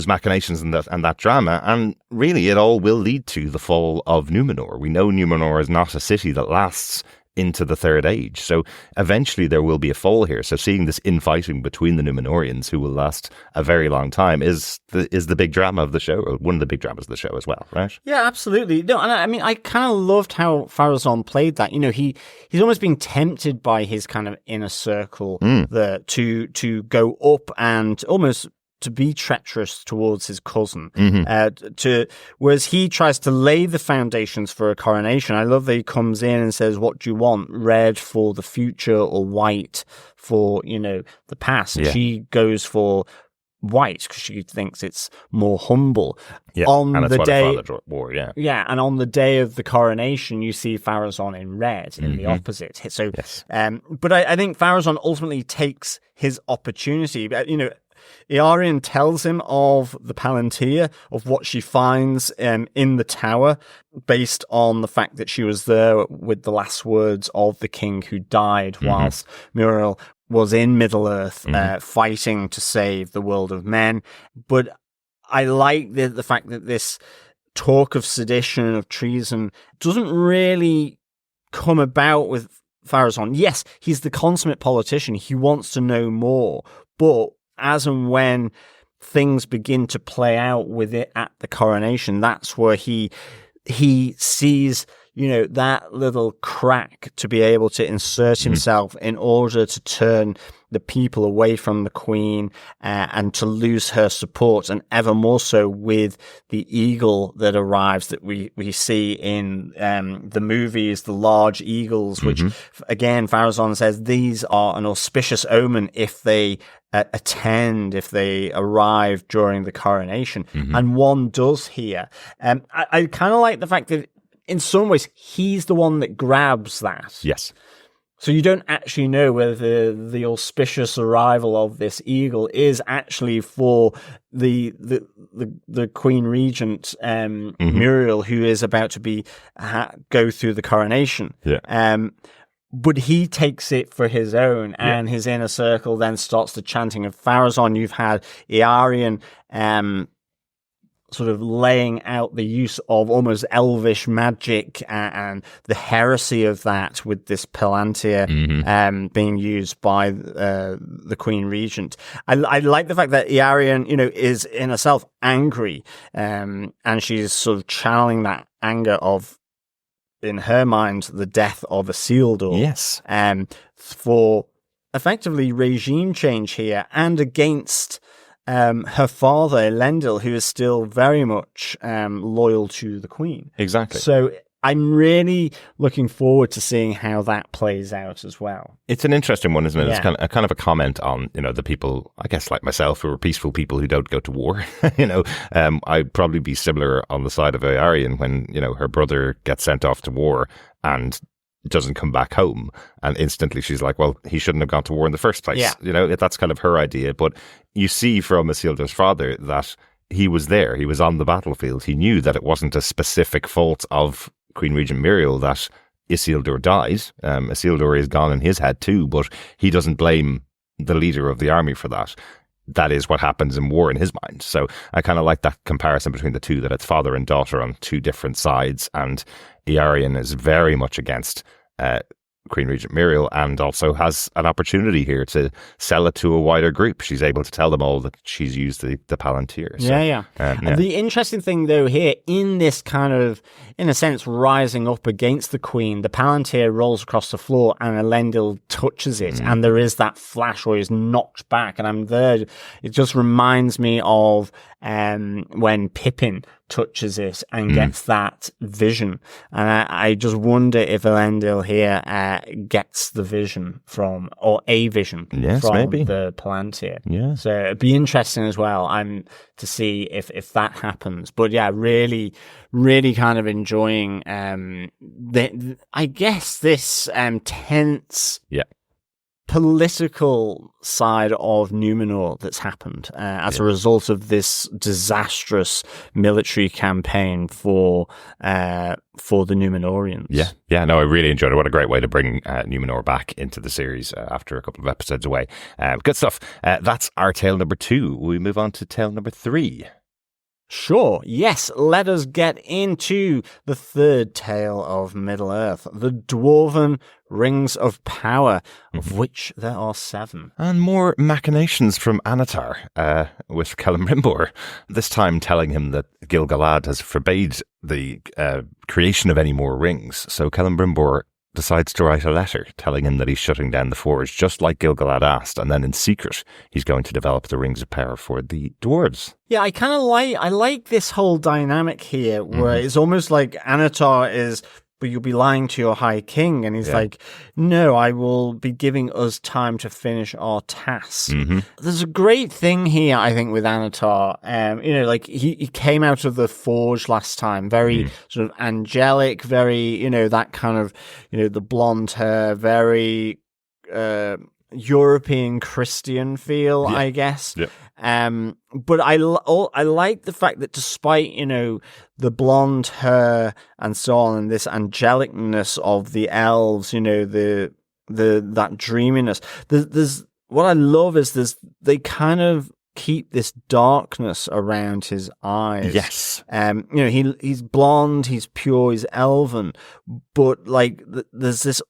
machinations and that drama, and really it all will lead to the fall of Númenor. We know Númenor is not a city that lasts into the Third Age. So eventually there will be a fall here. So seeing this infighting between the Númenóreans, who will last a very long time, is the big drama of the show, or one of the big dramas of the show as well, right? Yeah, absolutely. No, and I mean, I kind of loved how Pharazôn played that. You know, he's almost being tempted by his kind of inner circle to go up and almost to be treacherous towards his cousin, whereas he tries to lay the foundations for a coronation. I love that he comes in and says, "What do you want? Red for the future or white for, the past?" And she goes for white because she thinks it's more humble. Yeah, on and that's the why day, the father wore, and on the day of the coronation, you see Pharazôn in red, in the opposite. So, but I think Pharazôn ultimately takes his opportunity. Eärien tells him of the Palantir, of what she finds in the tower, based on the fact that she was there with the last words of the king who died whilst Muriel was in Middle-earth fighting to save the world of men. But I like the fact that this talk of sedition, of treason, doesn't really come about with Pharazôn. Yes, he's the consummate politician. He wants to know more. But as and when things begin to play out with it at the coronation, that's where he sees, that little crack to be able to insert himself in order to turn the people away from the queen and to lose her support, and ever more so with the eagle that arrives that we see in the movies, the large eagles, which again, Pharazôn says these are an auspicious omen if they if they arrive during the coronation. And one does here. I kind of like the fact that in some ways he's the one that grabs that. Yes. So you don't actually know whether the auspicious arrival of this eagle is actually for the Queen Regent Muriel, who is about to go through the coronation. Yeah. But he takes it for his own, and his inner circle then starts the chanting of Pharazôn. You've had Eärien sort of laying out the use of almost elvish magic and the heresy of that with this Palantir being used by the Queen Regent. I like the fact that Eärien, is in herself angry, and she's sort of channeling that anger of, in her mind, the death of Isildur. Yes. For effectively regime change here, and against her father, Elendil, who is still very much loyal to the Queen. Exactly. So I'm really looking forward to seeing how that plays out as well. It's an interesting one, isn't it? Yeah. It's kind of a comment on, the people, I guess, like myself, who are peaceful people who don't go to war. I'd probably be similar on the side of Eärien when, her brother gets sent off to war and doesn't come back home, and instantly she's like, well, he shouldn't have gone to war in the first place. Yeah. That's kind of her idea. But you see from Isildur's father that he was there, he was on the battlefield, he knew that it wasn't a specific fault of Queen Regent Muriel that Isildur died. Isildur is gone in his head too, but he doesn't blame the leader of the army for that. That is what happens in war in his mind. So I kind of like that comparison between the two, that it's father and daughter on two different sides, and Eärien is very much against Queen Regent Muriel, and also has an opportunity here to sell it to a wider group. She's able to tell them all that she's used the Palantir. So, And the interesting thing, though, here, in this kind of, in a sense, rising up against the Queen, the Palantir rolls across the floor and Elendil touches it, and there is that flash where he's knocked back, and I'm there. It just reminds me of when Pippin touches it and gets that vision. And I just wonder if Elendil here gets the vision from, or a vision from the Palantir. Yeah. So it'd be interesting as well to see if that happens. But yeah, really, really kind of enjoying I guess this tense political side of Númenor that's happened as a result of this disastrous military campaign for the Númenóreans. Yeah, no, I really enjoyed it. What a great way to bring Númenor back into the series after a couple of episodes away. Good stuff. That's our tale number 2. We move on to tale number 3. Sure, yes, let us get into the third tale of Middle-earth, the Dwarven Rings of Power, of which there are 7. And more machinations from Anatar with Celebrimbor, this time telling him that Gil-galad has forbade the creation of any more rings. So Celebrimbor decides to write a letter telling him that he's shutting down the forge, just like Gil-galad asked, and then in secret he's going to develop the Rings of Power for the dwarves. Yeah, I like this whole dynamic here, where it's almost like Anatar is, but you'll be lying to your High King, and he's like, no, I will be giving us time to finish our task. There's a great thing here, I think, with Anatar. Like he came out of the forge last time, very sort of angelic, very, that kind of, the blonde hair, very European Christian feel, I guess. But I like the fact that despite, the blonde hair and so on, and this angelicness of the elves, that dreaminess, there's what I love is they kind of keep this darkness around his eyes. Yes. He's blonde, he's pure, he's elven, but like there's this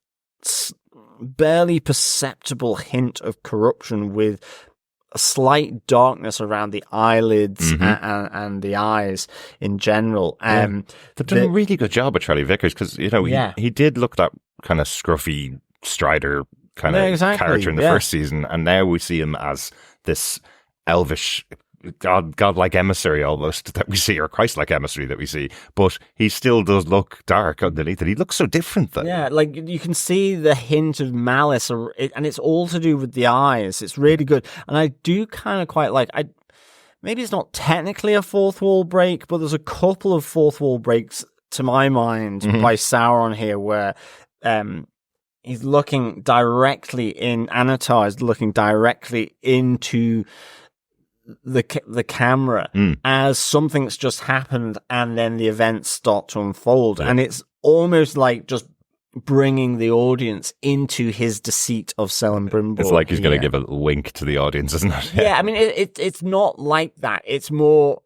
barely perceptible hint of corruption with a slight darkness around the eyelids and the eyes in general. They've done a really good job at Charlie Vickers because, he did look that kind of scruffy Strider kind of character in the first season, and now we see him as this elvish godlike emissary almost that we see, or Christ-like emissary that we see, but he still does look dark underneath it. He looks so different though. Yeah, like you can see the hint of malice, and it's all to do with the eyes. It's really good, and I do kind of quite like. Maybe it's not technically a fourth wall break, but there's a couple of fourth wall breaks to my mind by Sauron here, where he's looking directly in. Anatar is looking directly into the camera as something that's just happened, and then the events start to unfold, and it's almost like just bringing the audience into his deceit of Celebrimbor. It's like he's going to give a little wink to the audience, isn't it? Yeah, I mean, it's not like that. It's more,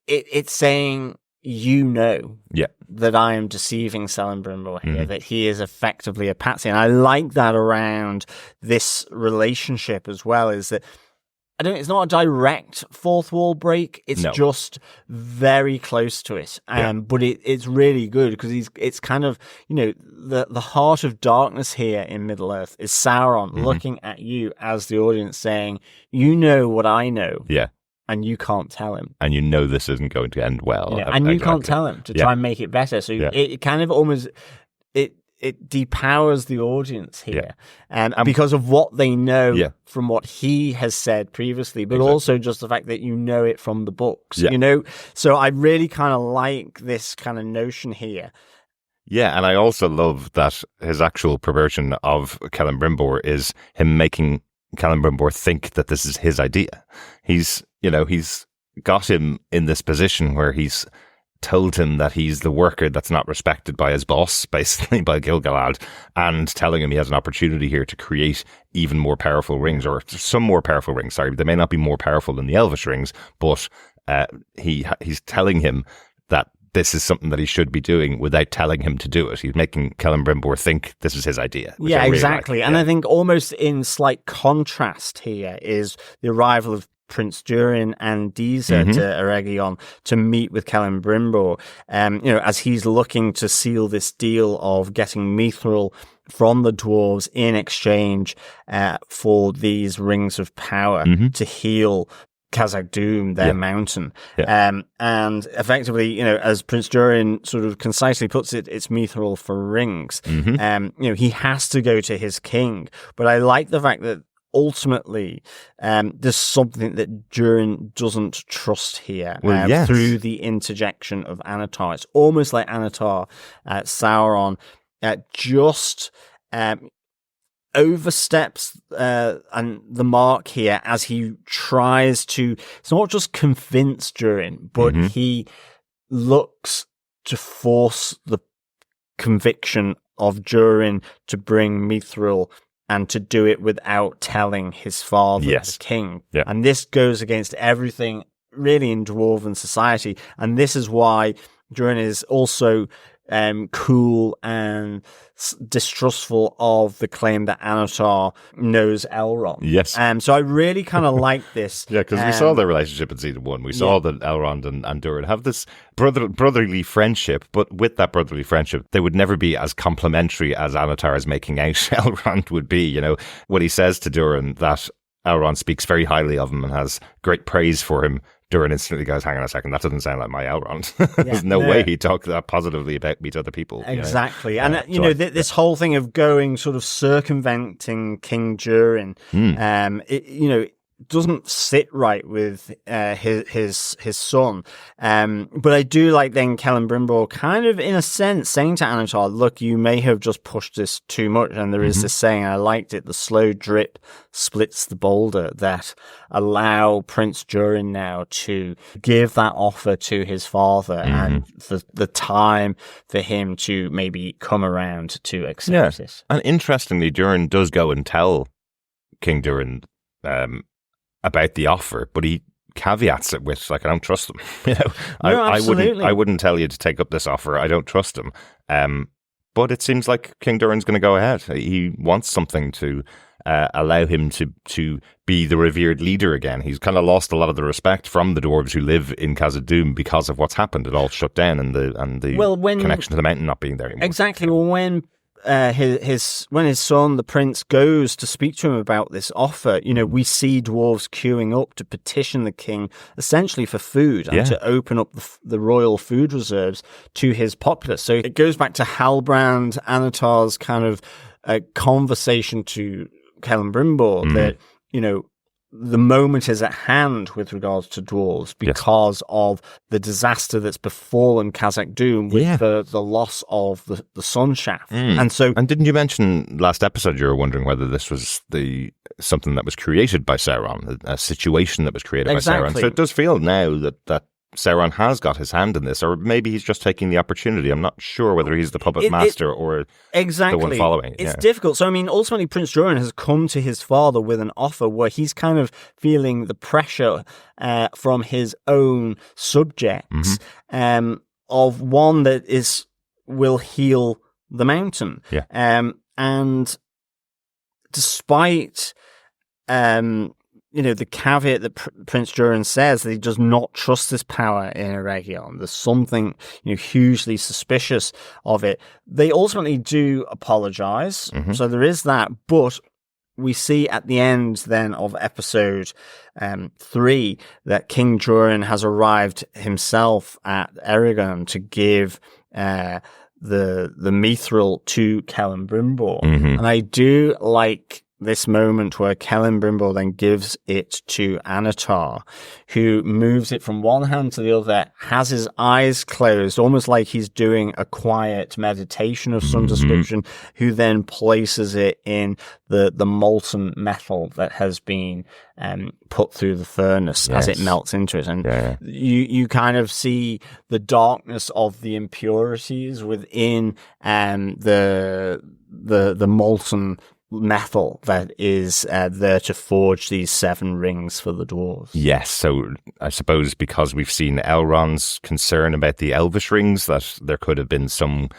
it's saying, that I am deceiving Celebrimbor here, that he is effectively a patsy, and I like that around this relationship as well. Is that it's not a direct fourth wall break. It's just very close to it. But it's really good because it's kind of, the heart of darkness here in Middle-earth is Sauron looking at you as the audience saying, you know what I know. Yeah. And you can't tell him. And this isn't going to end well. And you can't tell him to try and make it better. So it kind of almost, it depowers the audience here, because of what they know from what he has said previously, but also just the fact that it from the books, So I really kind of like this kind of notion here. Yeah, and I also love that his actual perversion of Celebrimbor is him making Celebrimbor think that this is his idea. He's got him in this position where he's told him that he's the worker that's not respected by his boss, basically by Gil-galad, and telling him he has an opportunity here to create even more powerful rings, or some more powerful rings. Sorry, they may not be more powerful than the Elvish rings, but he's telling him that this is something that he should be doing without telling him to do it. He's making Celebrimbor think this is his idea. Yeah, exactly. Like. And I think almost in slight contrast here is the arrival of Prince Durin and Disa to Eregion to meet with Celebrimbor, as he's looking to seal this deal of getting Mithril from the dwarves in exchange for these rings of power to heal Khazad-dûm, their mountain. And effectively, as Prince Durin sort of concisely puts it, it's Mithril for rings. He has to go to his king. But I like the fact that ultimately, there's something that Durin doesn't trust here through the interjection of Anatar. It's almost like Anatar, Sauron, just oversteps and the mark here as he tries to. It's not just convince Durin, but he looks to force the conviction of Durin to bring Mithril, and to do it without telling his father, the king. And this goes against everything really in dwarven society. And this is why Durin is also cool and distrustful of the claim that Annatar knows Elrond. Yes. So I really kind of like this. Yeah, because we saw their relationship in season 1. We saw that Elrond and Durin have this brotherly friendship, but with that brotherly friendship, they would never be as complimentary as Annatar is making out Elrond would be. You know, when he says to Durin that Elrond speaks very highly of him and has great praise for him, Durin instantly goes, hang on a second, that doesn't sound like my Elrond. There's no way he'd talk that positively about me to other people. Exactly. You know? And, this whole thing of going sort of circumventing King Durin, it doesn't sit right with his son. But I do like then Celebrimbor kind of, in a sense, saying to Annatar, look, you may have just pushed this too much. And there is this saying, I liked it, the slow drip splits the boulder, that allow Prince Durin now to give that offer to his father and for the time for him to maybe come around to accept this. And interestingly, Durin does go and tell King Durin about the offer, but he caveats it with, like, I don't trust him. I wouldn't tell you to take up this offer. I don't trust him. But it seems like King Durin's going to go ahead. He wants something to allow him to be the revered leader again. He's kind of lost a lot of the respect from the dwarves who live in Khazad-dûm because of what's happened. It all shut down, and the connection to the mountain not being there anymore. Exactly. Well, when his son, the prince, goes to speak to him about this offer, we see dwarves queuing up to petition the king essentially for food and to open up the royal food reserves to his populace. So it goes back to Halbrand, Annatar's kind of conversation to Celebrimbor that, the moment is at hand with regards to dwarves because of the disaster that's befallen Khazad-dûm with the loss of the sun shaft. And didn't you mention last episode you were wondering whether this was something that was created by Sauron, a situation that was created by Sauron? So it does feel now that Sauron has got his hand in this, or maybe he's just taking the opportunity. I'm not sure whether he's the puppet master or the one following. It's difficult. So, ultimately, Prince Durin has come to his father with an offer where he's kind of feeling the pressure from his own subjects of one that will heal the mountain. Yeah. And despite the caveat that Prince Durin says that he does not trust this power in Eregion. There's something, hugely suspicious of it. They ultimately do apologize. So there is that. But we see at the end then of episode 3 that King Durin has arrived himself at Eregion to give the mithril to Celebrimbor. And I do like this moment where Celebrimbor then gives it to Annatar, who moves it from one hand to the other, has his eyes closed, almost like he's doing a quiet meditation of some description, who then places it in the molten metal that has been put through the furnace as it melts into it. And you kind of see the darkness of the impurities within the molten metal that is there to forge these 7 rings for the dwarves. Yes, so I suppose because we've seen Elrond's concern about the Elvish rings, that there could have been some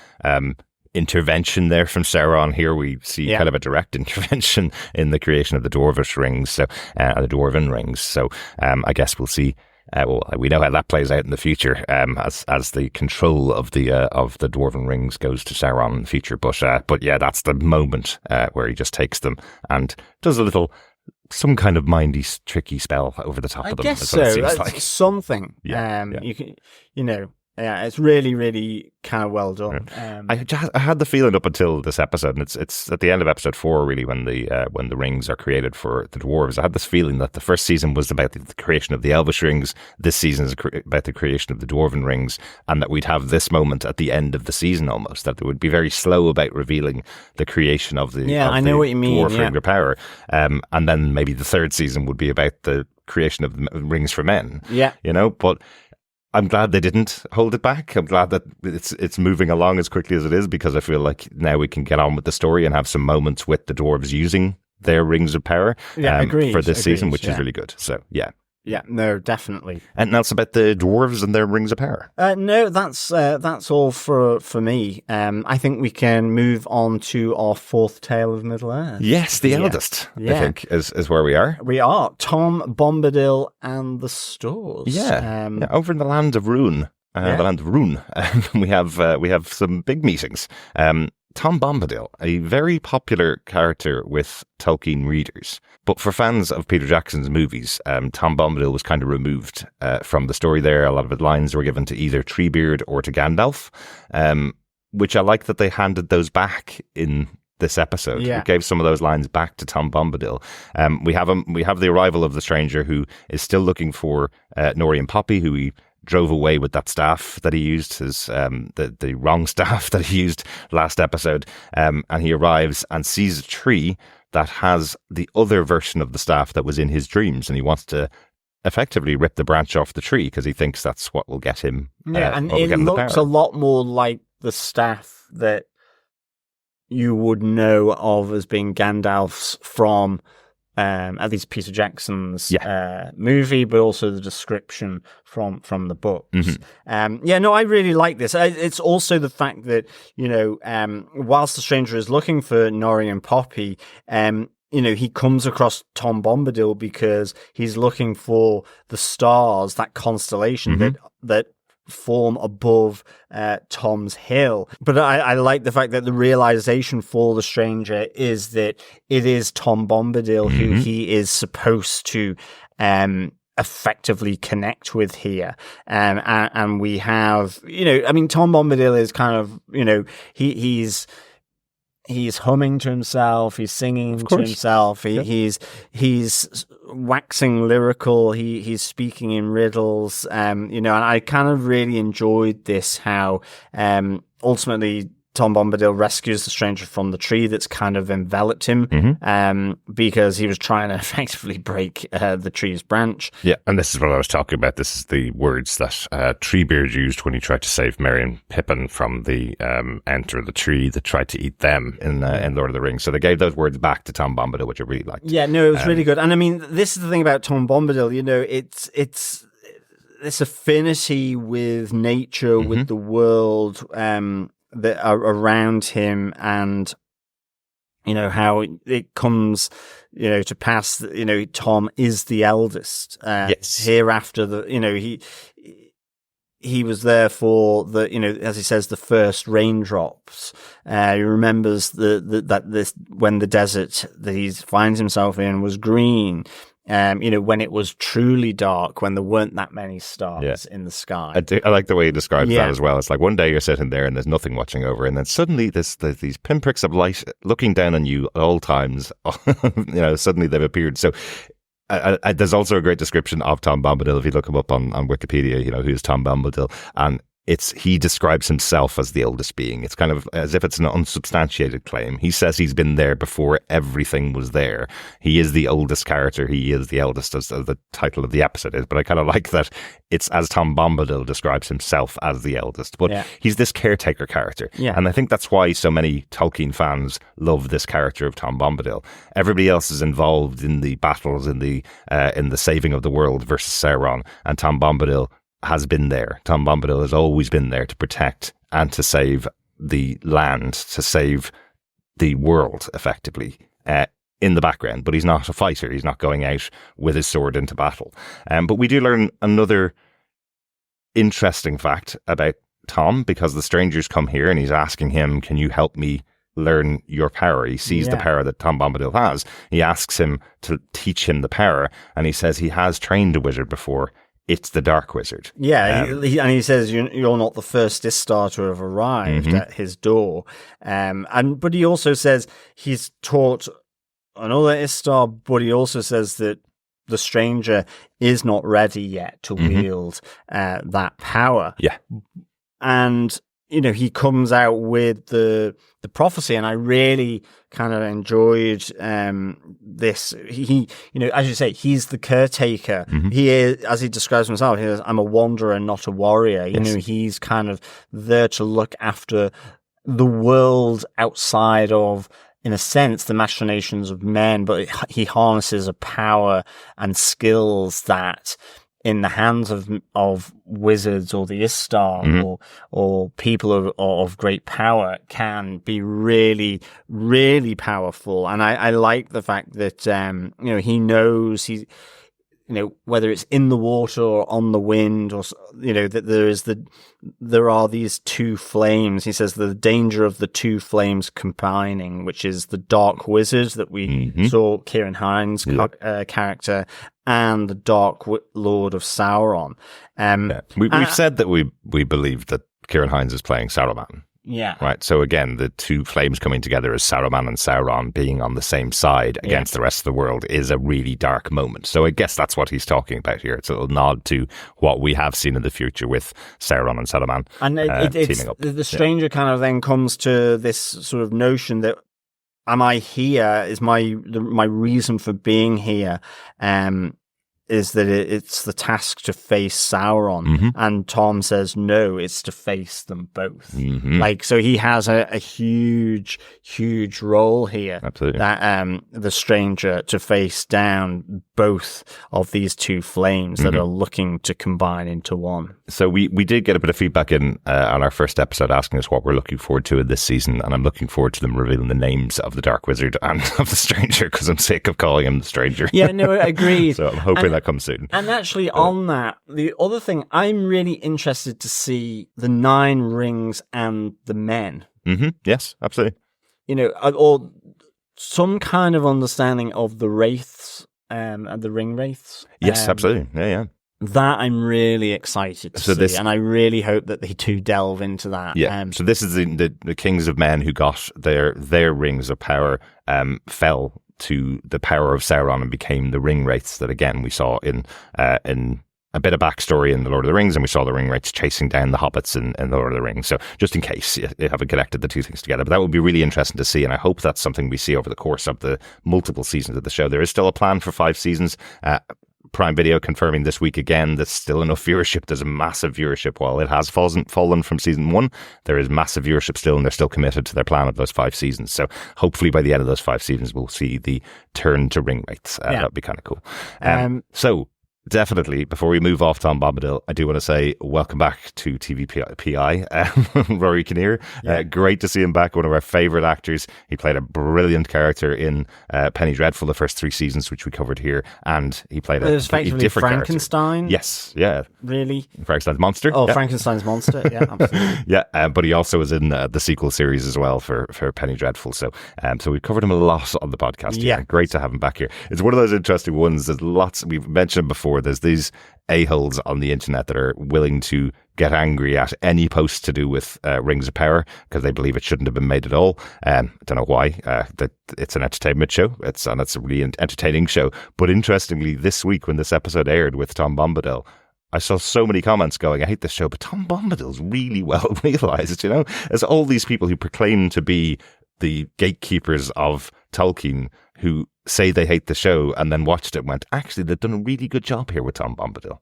intervention there from Sauron. Here we see kind of a direct intervention in the creation of the Dwarvish rings, so the Dwarven rings. So I guess we'll see. We know how that plays out in the future, as the control of the Dwarven rings goes to Sauron in the future. But yeah, that's the moment where he just takes them and does some kind of mindy, tricky spell over the top of them. I guess so. That's something. You can, it's really, really kind of well done. I had the feeling up until this episode, and it's at the end of episode 4, really, when the rings are created for the dwarves. I had this feeling that the first season was about the creation of the Elvish rings. This season is about the creation of the Dwarven rings, and that we'd have this moment at the end of the season almost, that it would be very slow about revealing the creation of the I know what you mean. Dwarf ring of power, and then maybe the third season would be about the creation of the rings for men. Yeah, but I'm glad they didn't hold it back. I'm glad that it's moving along as quickly as it is, because I feel like now we can get on with the story and have some moments with the dwarves using their rings of power agreed, for this season, which is really good. So, yeah. Yeah, no, definitely. And now it's about the dwarves and their rings of power. No, that's all for me. I think we can move on to our fourth tale of Middle-earth. Yes, the Eldest, I think, is where we are. We are. Tom Bombadil and the Stores. Yeah, over in the land of Rune. The land of Rune. We have some big meetings. Tom Bombadil, a very popular character with Tolkien readers. But for fans of Peter Jackson's movies, Tom Bombadil was kind of removed from the story there. A lot of his lines were given to either Treebeard or to Gandalf, which I like that they handed those back in this episode. Yeah. It gave some of those lines back to Tom Bombadil. We have the arrival of the stranger who is still looking for Nori and Poppy, who he drove away with that staff that he used, his the wrong staff that he used last episode, and he arrives and sees a tree that has the other version of the staff that was in his dreams, and he wants to effectively rip the branch off the tree because he thinks that's what will get him. And it looks a lot more like the staff that you would know of as being Gandalf's from at least Peter Jackson's movie, but also the description from the books. Mm-hmm. I really like this. It's also the fact that, whilst the stranger is looking for Nori and Poppy, he comes across Tom Bombadil because he's looking for the stars, that constellation that form above Tom's hill. But I like the fact that the realization for the stranger is that it is Tom Bombadil who he is supposed to effectively connect with here. And we have, Tom Bombadil is kind of, he's humming to himself. He's singing to himself. He's waxing lyrical. He's speaking in riddles. And I kind of really enjoyed this. How ultimately Tom Bombadil rescues the stranger from the tree that's kind of enveloped him, because he was trying to effectively break the tree's branch. Yeah, and this is what I was talking about. This is the words that Treebeard used when he tried to save Merry and Pippin from the enter the tree that tried to eat them in Lord of the Rings. So they gave those words back to Tom Bombadil, which I really liked. Yeah, no, it was really good. And I mean, this is the thing about Tom Bombadil. It's this affinity with nature, with the world, that are around him, and how it comes to pass that Tom is the eldest. Hereafter, he was there for the as he says, the first raindrops. He remembers that when the desert that he finds himself in was green. When it was truly dark, when there weren't that many stars in the sky. I like the way he describes that as well. It's like one day you're sitting there and there's nothing watching over, and then suddenly there's these pinpricks of light looking down on you at all times. Suddenly they've appeared. So there's also a great description of Tom Bombadil. If you look him up on Wikipedia, who's Tom Bombadil, and he describes himself as the oldest being. It's kind of as if it's an unsubstantiated claim. He says he's been there before everything was there. He is the oldest character. He is the eldest, as the title of the episode is. But I kind of like that it's as Tom Bombadil describes himself as the eldest. But he's this caretaker character. Yeah. And I think that's why so many Tolkien fans love this character of Tom Bombadil. Everybody else is involved in the battles, in the saving of the world versus Sauron. And Tom Bombadil has been there. Tom Bombadil has always been there to protect and to save the land, to save the world, effectively, in the background. But he's not a fighter. He's not going out with his sword into battle. But we do learn another interesting fact about Tom, because the strangers come here and he's asking him, can you help me learn your power? He sees the power that Tom Bombadil has. He asks him to teach him the power, and he says he has trained a wizard before. It's the Dark Wizard. Yeah, and he says you're not the first Istar to have arrived at his door. But he also says he's taught another Istar, but he also says that the stranger is not ready yet to wield that power. Yeah. And he comes out with the prophecy, and I really kind of enjoyed this. He, as you say, he's the caretaker. He is, as he describes himself, he says, I'm a wanderer, not a warrior. He's kind of there to look after the world outside of in a sense, the machinations of men, but he harnesses a power and skills that, in the hands of wizards or the Istar or people of great power, can be really, really powerful. And I like the fact that he knows whether it's in the water or on the wind, or that there are these two flames. He says the danger of the two flames combining, which is the dark wizard that we saw Ciarán Hinds' character, and the dark lord of Sauron. We've said that we believe that Ciarán Hinds is playing Saruman. Yeah. Right. So again, the two flames coming together as Saruman and Sauron being on the same side against the rest of the world is a really dark moment. So I guess that's what he's talking about here. It's a little nod to what we have seen in the future with Sauron and Saruman teaming up. The stranger kind of then comes to this sort of notion that, am I here? Is my reason for being here? Is that it's the task to face Sauron, and Tom says no, it's to face them both. So he has a huge role here. Absolutely. That the stranger to face down both of these two flames that are looking to combine into one. So we did get a bit of feedback in on our first episode asking us what we're looking forward to in this season, and I'm looking forward to them revealing the names of the Dark Wizard and of the Stranger, because I'm sick of calling him the Stranger. Yeah, no, agreed. So I'm hoping that comes soon. And actually, on that, the other thing, I'm really interested to see the 9 rings and the men. Yes, absolutely. Or some kind of understanding of the wraiths and the ring wraiths. Yes, absolutely. Yeah. That I'm really excited to see, and I really hope that they do delve into that. Yeah. So this is the kings of men who got their rings of power fell to the power of Sauron and became the ring wraiths that, again, we saw in a bit of backstory in The Lord of the Rings, and we saw the ring wraiths chasing down the hobbits in The Lord of the Rings. So just in case you haven't connected the two things together, but that would be really interesting to see, and I hope that's something we see over the course of the multiple seasons of the show. There is still a plan for 5 seasons. Prime Video confirming this week again there's still enough viewership. There's a massive viewership. While it has fallen from season 1, there is massive viewership still, and they're still committed to their plan of those 5 seasons. So hopefully by the end of those 5 seasons we'll see the turn to ring wraiths. That'd be kind of cool. So definitely, before we move off Tom Bombadil, I do want to say welcome back to TVPI, Rory Kinnear. Great to see him back, one of our favourite actors. He played a brilliant character in Penny Dreadful, the first 3 seasons, which we covered here, and he played a different Frankenstein. Character. Yes, yeah. Really? Frankenstein's monster. Oh, yeah. Frankenstein's monster, yeah, absolutely. Yeah, but he also was in the sequel series as well for Penny Dreadful, so we've covered him a lot on the podcast. Yeah, great to have him back here. It's one of those interesting ones. There's lots, we've mentioned before, there's these a-holes on the internet that are willing to get angry at any post to do with Rings of Power because they believe it shouldn't have been made at all. I don't know why. That it's an entertainment show. It's a really entertaining show. But interestingly, this week when this episode aired with Tom Bombadil, I saw so many comments going, I hate this show, but Tom Bombadil's really well realised, as all these people who proclaim to be the gatekeepers of Tolkien who say they hate the show and then watched it and went, actually, they've done a really good job here with Tom Bombadil.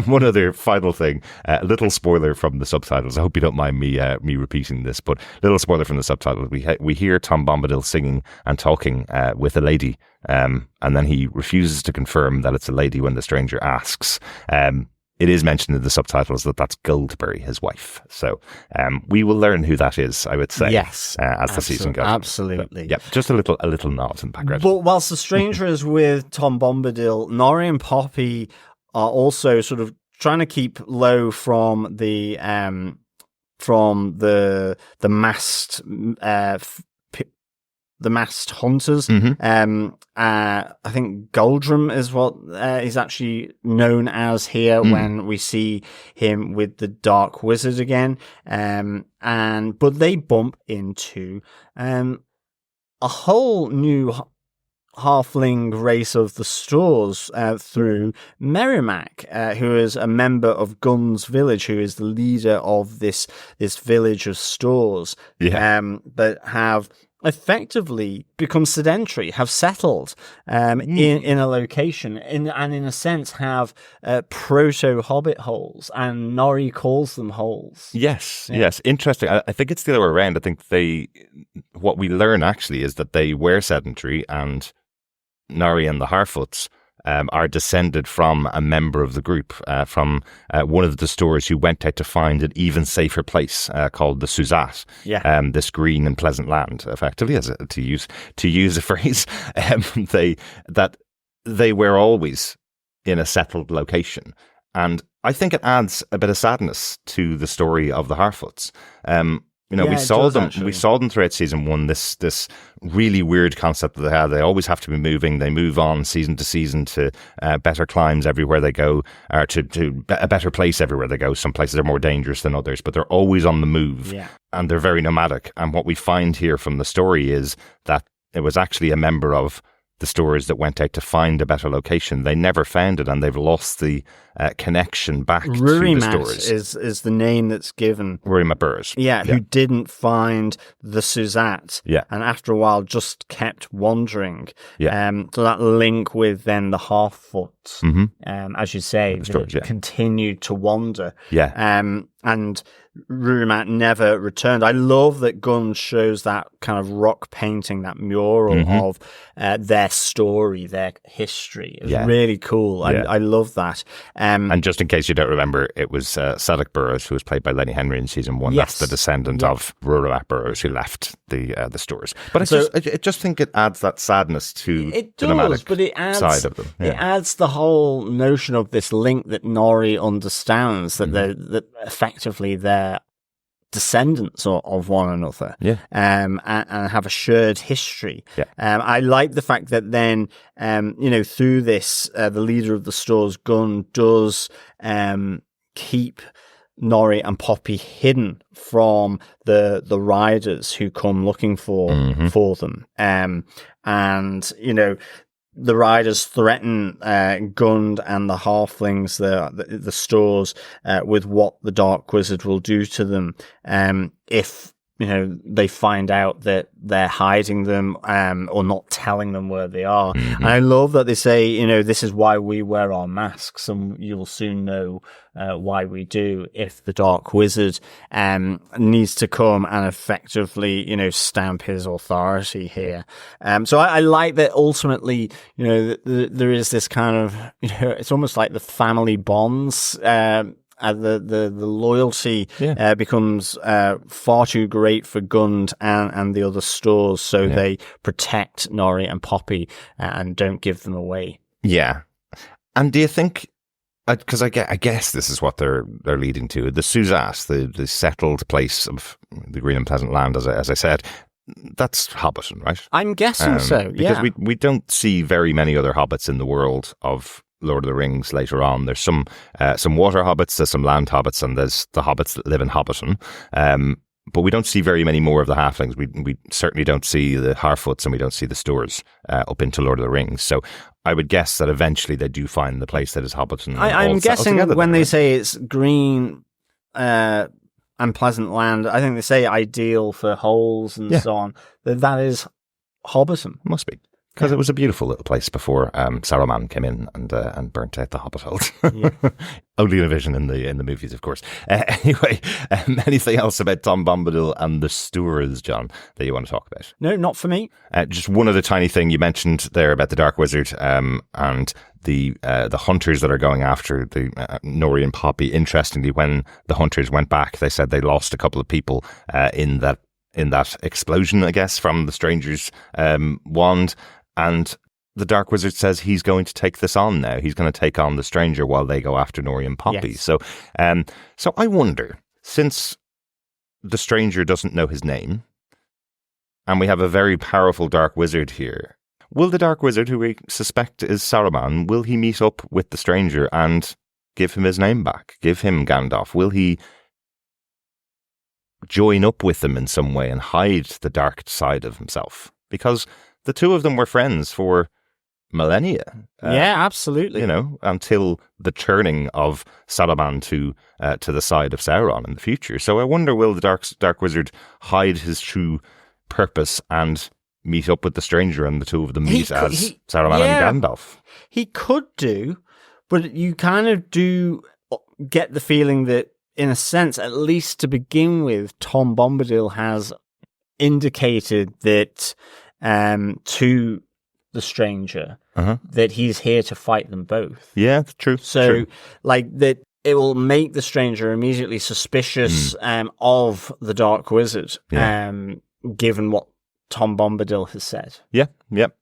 One other final thing, a little spoiler from the subtitles. I hope you don't mind me repeating this, but little spoiler from the subtitles. We hear Tom Bombadil singing and talking with a lady, and then he refuses to confirm that it's a lady when the stranger asks. It is mentioned in the subtitles that that's Goldberry, his wife. So we will learn who that is, I would say. Yes, as the season goes. Absolutely. So, yeah, just a little nod in the background. But whilst the stranger is with Tom Bombadil, Nori and Poppy are also sort of trying to keep low from the masked the masked hunters. I think Goldrum is what he's actually known as here when we see him with the Dark Wizard again. But they bump into a whole new halfling race of the Stores through Merrimack, who is a member of Gunn's village, who is the leader of this village of Stores. But have effectively become sedentary, have settled in a location, and in a sense have proto-hobbit holes, and Nori calls them holes. Yes, yes. Interesting. I think it's the other way around. I think what we learn actually is that they were sedentary, and Nori and the Harfoots are descended from a member of the group, from one of the Stores who went out to find an even safer place called the Suzat, this green and pleasant land, effectively, to use a phrase. They were always in a settled location, and I think it adds a bit of sadness to the story of the Harfoots. We saw them. Actually. We saw them throughout season 1. This really weird concept that they have. They always have to be moving. They move on season to season to better climes everywhere they go, or to a better place everywhere they go. Some places are more dangerous than others, but they're always on the move, and they're very nomadic. And what we find here from the story is that it was actually a member of the Stores that went out to find a better location. They never found it, and they've lost the connection back to the Stores. is the name that's given. Rurimat Burrs. Who didn't find the Suzat, and after a while just kept wandering. So that link with then the Harfoots, as you say, continued to wander. And Rurimat never returned. I love that Gunn shows that kind of rock painting, that mural of their story, their history. It was really cool. I love that. And just in case you don't remember, it was Sadok Burrows, who was played by Lenny Henry in season 1. That's the descendant of Rurimat Burrows who left the Stores. But I just think it adds that sadness to the nomadic side of them. It adds the whole notion of this link that Nori understands, that that effectively they're descendants of one another, and have a shared history. I like the fact that then, through this, the leader of the Stores, Gunn, does keep Nori and Poppy hidden from the riders who come looking for them. And the riders threaten Gund and the halflings, the Stores, with what the Dark Wizard will do to them if they find out that they're hiding them or not telling them where they are. And I love that they say, this is why we wear our masks, and you'll soon know why we do if the Dark Wizard needs to come and effectively, stamp his authority here. So I like that ultimately, there is this kind of, it's almost like the family bonds. The loyalty becomes far too great for Gund and the other Stores, so they protect Nori and Poppy and don't give them away. Yeah. And do you think, because I guess this is what they're leading to, the Suzat, the settled place of the green and pleasant land, as I said, that's Hobbiton, right? I'm guessing so, because we don't see very many other hobbits in the world of Lord of the Rings later on. There's some water hobbits, there's some land hobbits, and there's the hobbits that live in Hobbiton. But we don't see very many more of the halflings. We certainly don't see the Harfoots, and we don't see the Stores up into Lord of the Rings. So I would guess that eventually they do find the place that is Hobbiton. I'm guessing when they say it's green and pleasant land, I think they say ideal for holes and so on. That is Hobbiton. Must be. Because it was a beautiful little place before Saruman came in and burnt out the Hobbit hold. Only in a vision in the movies, of course. Anyway, anything else about Tom Bombadil and the Stores, John, that you want to talk about? No, not for me. Just one other tiny thing you mentioned there about the Dark Wizard and the hunters that are going after the Nori and Poppy. Interestingly, when the hunters went back, they said they lost a couple of people in that explosion, I guess, from the stranger's wand. And the Dark Wizard says he's going to take this on now. He's going to take on the stranger while they go after Nori and Poppy. Yes. So I wonder, since the stranger doesn't know his name, and we have a very powerful Dark Wizard here, will the Dark Wizard, who we suspect is Saruman, will he meet up with the stranger and give him his name back? Give him Gandalf? Will he join up with them in some way and hide the dark side of himself? Because the two of them were friends for millennia. Absolutely. Until the turning of Saruman to the side of Sauron in the future. So I wonder, will the Dark Wizard hide his true purpose and meet up with the stranger, and the two of them meet as Saruman and Gandalf. He could do, but you kind of do get the feeling that, in a sense, at least to begin with, Tom Bombadil has indicated that to the stranger that he's here to fight them both. Yeah, true. So, true. like, that it will make the stranger immediately suspicious of the Dark Wizard, given what Tom Bombadil has said. Yeah.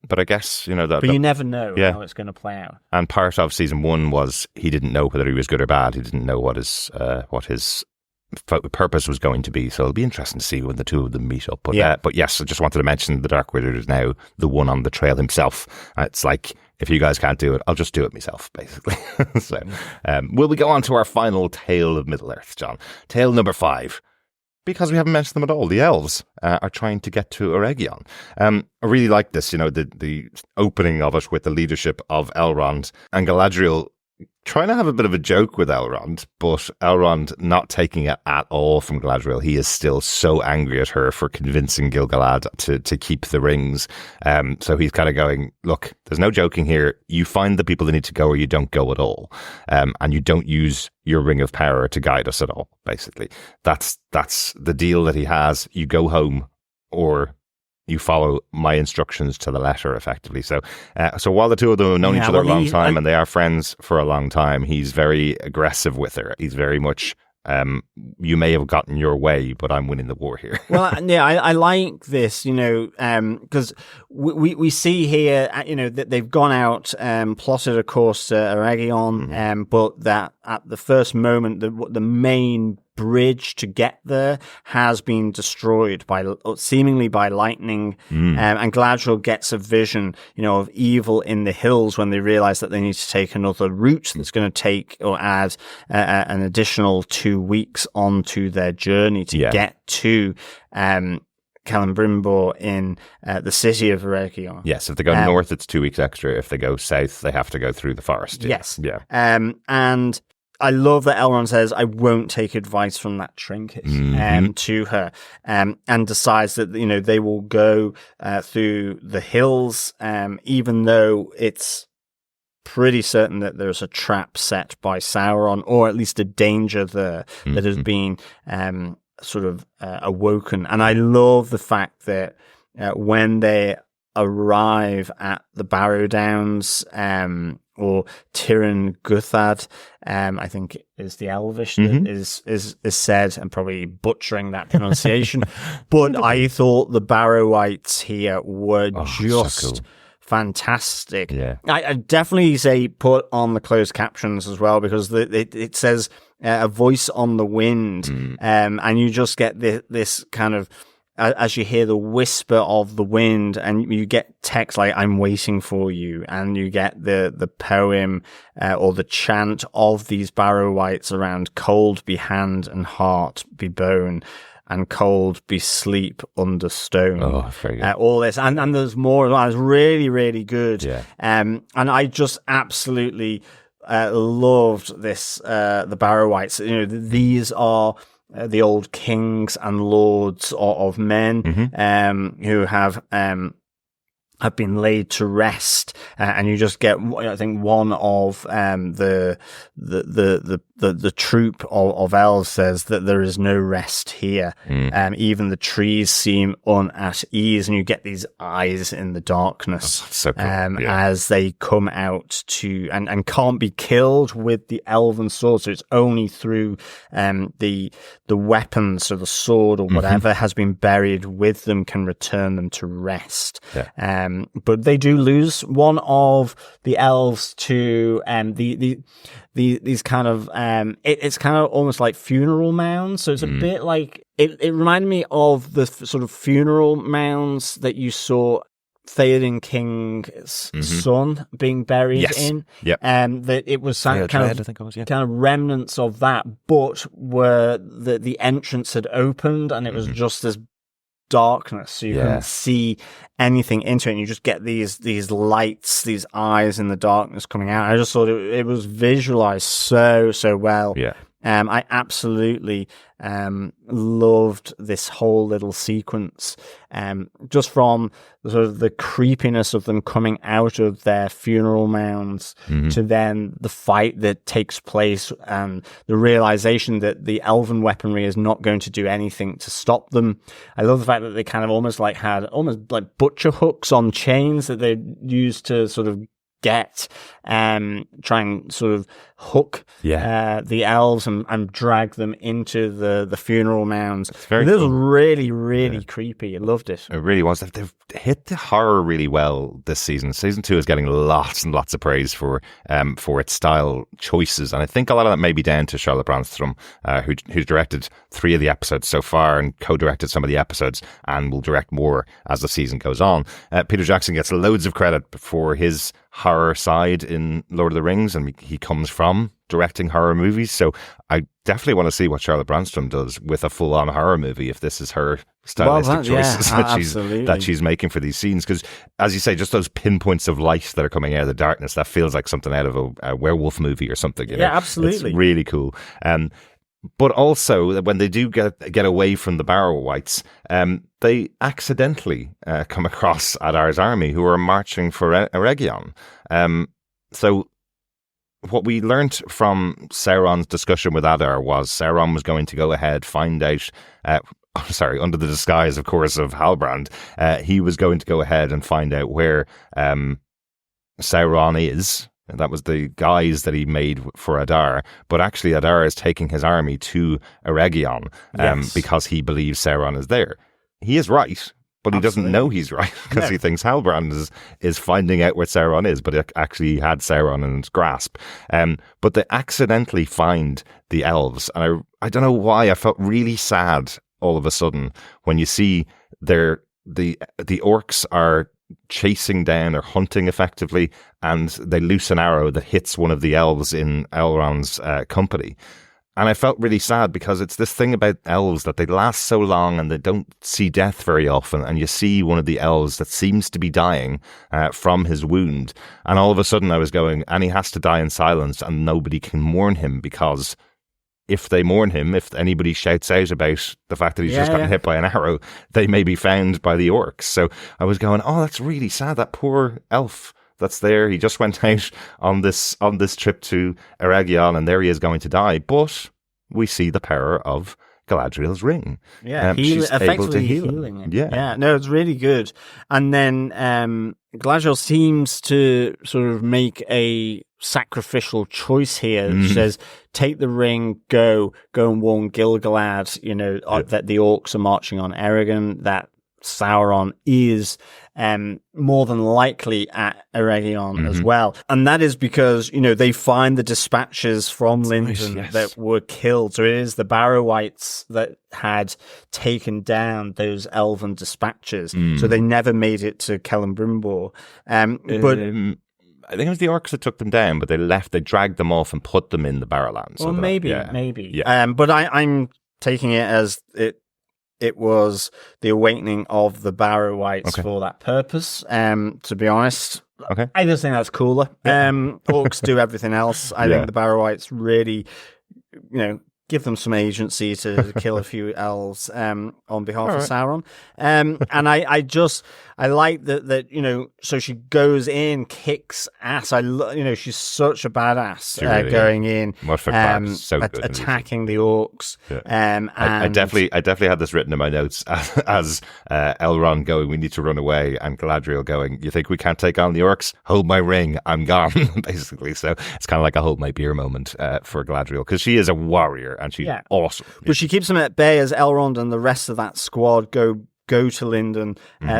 But I guess, you know, that. But you never know how it's going to play out. And part of season 1 was he didn't know whether he was good or bad. He didn't know what his purpose was going to be. So it'll be interesting to see when the two of them meet up. But yes, I just wanted to mention the Dark Wizard is now the one on the trail himself. It's like, if you guys can't do it, I'll just do it myself, basically. So, will we go on to our final tale of Middle-earth, John? Tale number 5. Because we haven't mentioned them at all. The elves are trying to get to Eregion. I really like this, you know, the opening of it with the leadership of Elrond and Galadriel trying to have a bit of a joke with Elrond, but Elrond not taking it at all from Galadriel. He is still so angry at her for convincing Gil-galad to keep the rings. So he's kind of going, look, there's no joking here. You find the people that need to go, or you don't go at all. And you don't use your ring of power to guide us at all, basically. That's the deal that he has. You go home, or you follow my instructions to the letter, effectively. So while the two of them have known each other a long time, and they are friends for a long time, he's very aggressive with her. He's very much, you may have gotten your way, but I'm winning the war here. Well, yeah, I like this, you know, because we see here, you know, that they've gone out, plotted a course to Eregion, but that at the first moment, the main bridge to get there has been destroyed seemingly by lightning, and Galadriel gets a vision, you know, of evil in the hills when they realize that they need to take another route that's going to take or add an additional 2 weeks onto their journey to get to Celebrimbor in the city of Eregion. Yes, if they go north, it's 2 weeks extra. If they go south, they have to go through the forest. Yes. Yeah. And I love that Elrond says, I won't take advice from that trinket to her, and decides that, you know, they will go through the hills, even though it's pretty certain that there's a trap set by Sauron, or at least a danger there that has been sort of awoken. And I love the fact that when they arrive at the Barrow Downs, or Tiryn Guthad, I think is the Elvish that is said, and probably butchering that pronunciation. But I thought the Barrow-wites here were just so cool. Fantastic. Yeah. I definitely say put on the closed captions as well, because it says a voice on the wind, and you just get this kind of, as you hear the whisper of the wind, and you get text like, I'm waiting for you, and you get the poem or the chant of these Barrow-wites around cold be hand and heart be bone, and cold be sleep under stone. Oh, very good. All this, and there's more. It's really, really good. Yeah. And I just absolutely loved this. The Barrow-wites. You know, these are the old kings and lords of men, who have been laid to rest, and you just get, I think, one of the troop of elves says that there is no rest here. Even the trees seem at ease, and you get these eyes in the darkness, so cool. As they come out to and can't be killed with the elven sword. So it's only through the weapons, so the sword or whatever has been buried with them, can return them to rest. Yeah. But they do lose one of the elves to these kind of it's kind of almost like funeral mounds. So it's a bit like it reminded me of the sort of funeral mounds that you saw Theoden King's son being buried in. Yep. That it was kind of remnants of that, but where the entrance had opened and it was just this darkness, so you couldn't see anything into it, and you just get these lights, these eyes in the darkness coming out. I just thought it was visualized so well. I absolutely loved this whole little sequence, just from sort of the creepiness of them coming out of their funeral mounds to then the fight that takes place and the realization that the elven weaponry is not going to do anything to stop them. I love the fact that they kind of almost like butcher hooks on chains that they used to sort of try and sort of hook the elves and drag them into the funeral mounds. This was really, really creepy. I loved it. It really was. They've hit the horror really well this season. Season 2 is getting lots and lots of praise for its style choices, and I think a lot of that may be down to Charlotte Brändström, who's directed 3 of the episodes so far and co-directed some of the episodes and will direct more as the season goes on. Peter Jackson gets loads of credit for his horror side in Lord of the Rings, and he comes from directing horror movies, so I definitely want to see what Charlotte Brändström does with a full-on horror movie if this is her stylistic choices that she's making for these scenes, because as you say, just those pinpoints of light that are coming out of the darkness, that feels like something out of a werewolf movie or something. You know? Absolutely. It's really cool. But also, when they do get away from the Barrow Whites, they accidentally come across Adar's army, who are marching for eruption. So what we learnt from Sauron's discussion with Adar was Sauron was going to go ahead, find out, under the disguise, of course, of Halbrand, he was going to go ahead and find out where Sauron is. And that was the guise that he made for Adar. But actually, Adar is taking his army to eruption because he believes Sauron is there. He is right, but he doesn't know he's right because he thinks Halbrand is finding out where Sauron is, but actually he had Sauron in his grasp. But they accidentally find the elves. And I don't know why I felt really sad all of a sudden when you see the orcs are chasing down or hunting effectively, and they loose an arrow that hits one of the elves in Elrond's company. And I felt really sad because it's this thing about elves that they last so long and they don't see death very often. And you see one of the elves that seems to be dying from his wound. And all of a sudden I was going, and he has to die in silence and nobody can mourn him, because if they mourn him, if anybody shouts out about the fact that he's just gotten hit by an arrow, they may be found by the orcs. So I was going, oh, that's really sad. That poor elf that's there. He just went out on this trip to eruption, and there he is going to die. But we see the power of Galadriel's ring. Yeah, she's able to heal healing him. Yeah, no, it's really good. And then Galadriel seems to sort of make a sacrificial choice here. She says, take the ring, go and warn Gil-galad, that the orcs are marching on Eragin, that Sauron is more than likely at eruption as well. And that is because, they find the dispatches from Lindon that were killed. So it is the Barrow-wights that had taken down those elven dispatches. So they never made it to Celebrimbor. But I think it was the orcs that took them down, but they dragged them off and put them in the Barrowlands. Well, maybe. Yeah. But I'm taking it as it was the awakening of the Barrow-wights for that purpose. To be honest, I just think that's cooler. Orcs do everything else. I think the Barrow-wights really, give them some agency to kill a few elves on behalf of Sauron. And I like that so she goes in, kicks ass. She's such a badass going in, attacking the orcs. Yeah. And I definitely had this written in my notes as Elrond going, we need to run away, and Galadriel going, you think we can't take on the orcs? Hold my ring, I'm gone, basically. So it's kind of like a hold my beer moment for Galadriel, because she is a warrior and she's awesome. But she keeps them at bay as Elrond and the rest of that squad go to Lindon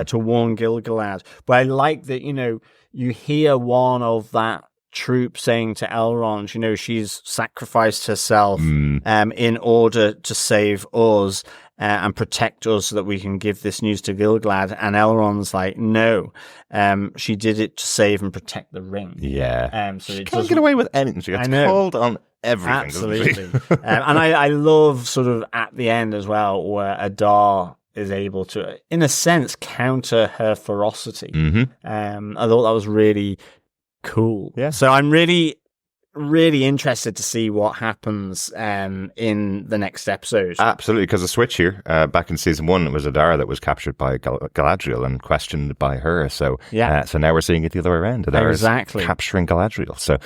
to warn Gil-galad. But I like that, you hear one of that troop saying to Elrond, she's sacrificed herself in order to save us and protect us so that we can give this news to Gil-galad. And Elrond's like, no, she did it to save and protect the ring. Yeah. So she can't get away with anything. She gets called on everything. Absolutely. And I love sort of at the end as well, where Adar is able to, in a sense, counter her ferocity. I thought that was really cool. Yeah. So I'm really really interested to see what happens in the next episode. Absolutely, because the switch here, back in season 1, it was Adar that was captured by Galadriel and questioned by her. So so now we're seeing it the other way around. Adar is capturing Galadriel. So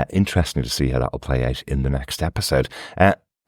interesting to see how that will play out in the next episode.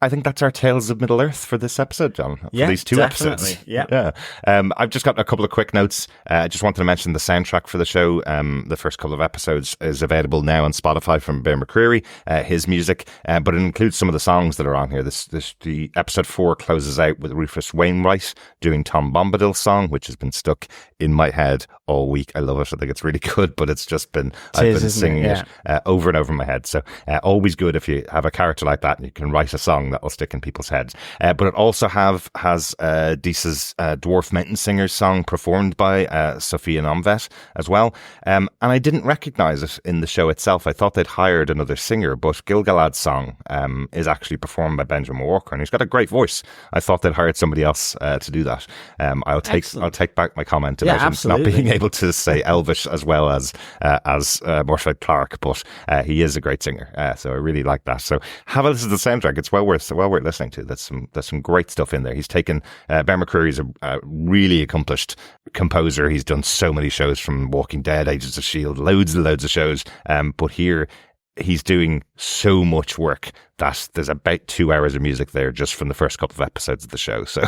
I think that's our Tales of Middle-earth for this episode, John. For these 2 episodes. Yeah. I've just got a couple of quick notes. I just wanted to mention the soundtrack for the show. The first couple of episodes is available now on Spotify from Bear McCreary, his music, but it includes some of the songs that are on here. The episode 4 closes out with Rufus Wainwright doing Tom Bombadil's song, which has been stuck in my head all week. I love it. I think it's really good, but it's just been, I've been singing it over and over in my head. So always good if you have a character like that and you can write a song that will stick in people's heads. But it also has Disa's Dwarf Mountain Singers song performed by Sophia Nomvet as well. And I didn't recognize it in the show itself. I thought they'd hired another singer, but Gil-galad's song is actually performed by Benjamin Walker, and he's got a great voice. I thought they'd hired somebody else to do that. I'll take back my comment about him not being able to say Elvish as well as Morfydd Clark, but he is a great singer, so I really like that. So have a listen to the soundtrack. It's well worth listening to. There's some great stuff in there. He's taken Bear McCreary's a really accomplished composer. He's done so many shows from Walking Dead, Agents of S.H.I.E.L.D., loads and loads of shows, but here he's doing so much work that there's about 2 hours of music there just from the first couple of episodes of the show. So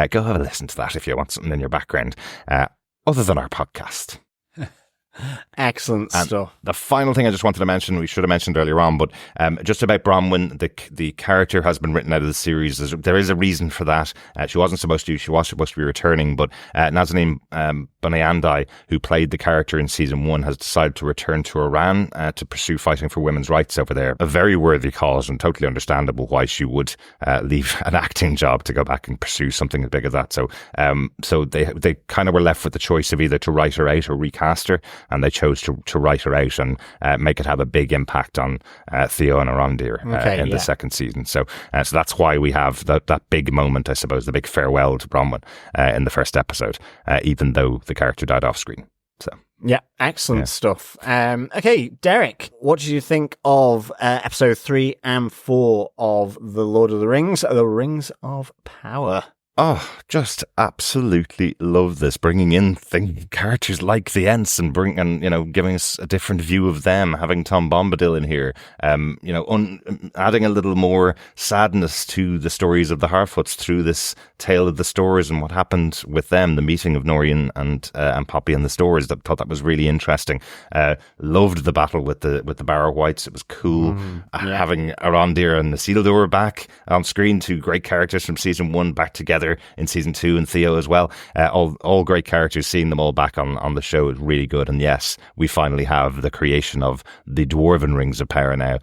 go have a listen to that if you want something in your background other than our podcast. Excellent stuff. The final thing I just wanted to mention, we should have mentioned earlier on, but just about Bronwyn, the character has been written out of the series. There is a reason for that. She wasn't supposed to. She was supposed to be returning, but Nazanin Boniandai, who played the character in season 1, has decided to return to Iran to pursue fighting for women's rights over there. A very worthy cause and totally understandable why she would leave an acting job to go back and pursue something as big as that. So they kind of were left with the choice of either to write her out or recast her, and they chose to write her out and make it have a big impact on Theo and Arondir in the second season. So that's why we have that big moment, I suppose, the big farewell to Bronwyn in the first episode, even though the character died off screen. So yeah, excellent stuff. Okay, Derek, what did you think of episode 3 and 4 of The Lord of the Rings, The Rings of Power? Oh, just absolutely love this, bringing in characters like the Ents and giving us a different view of them, having Tom Bombadil in here, adding a little more sadness to the stories of the Harfoots through this tale of the Stores and what happened with them, the meeting of Norian and Poppy and the Stores. I thought that was really interesting. Loved the battle with the Barrow Whites. It was cool. Having Arondir and Isildur back on screen, 2 great characters from season 1 back together in season 2, and Theo as well. All great characters. Seeing them all back on the show is really good. And yes, we finally have the creation of the Dwarven Rings of Power now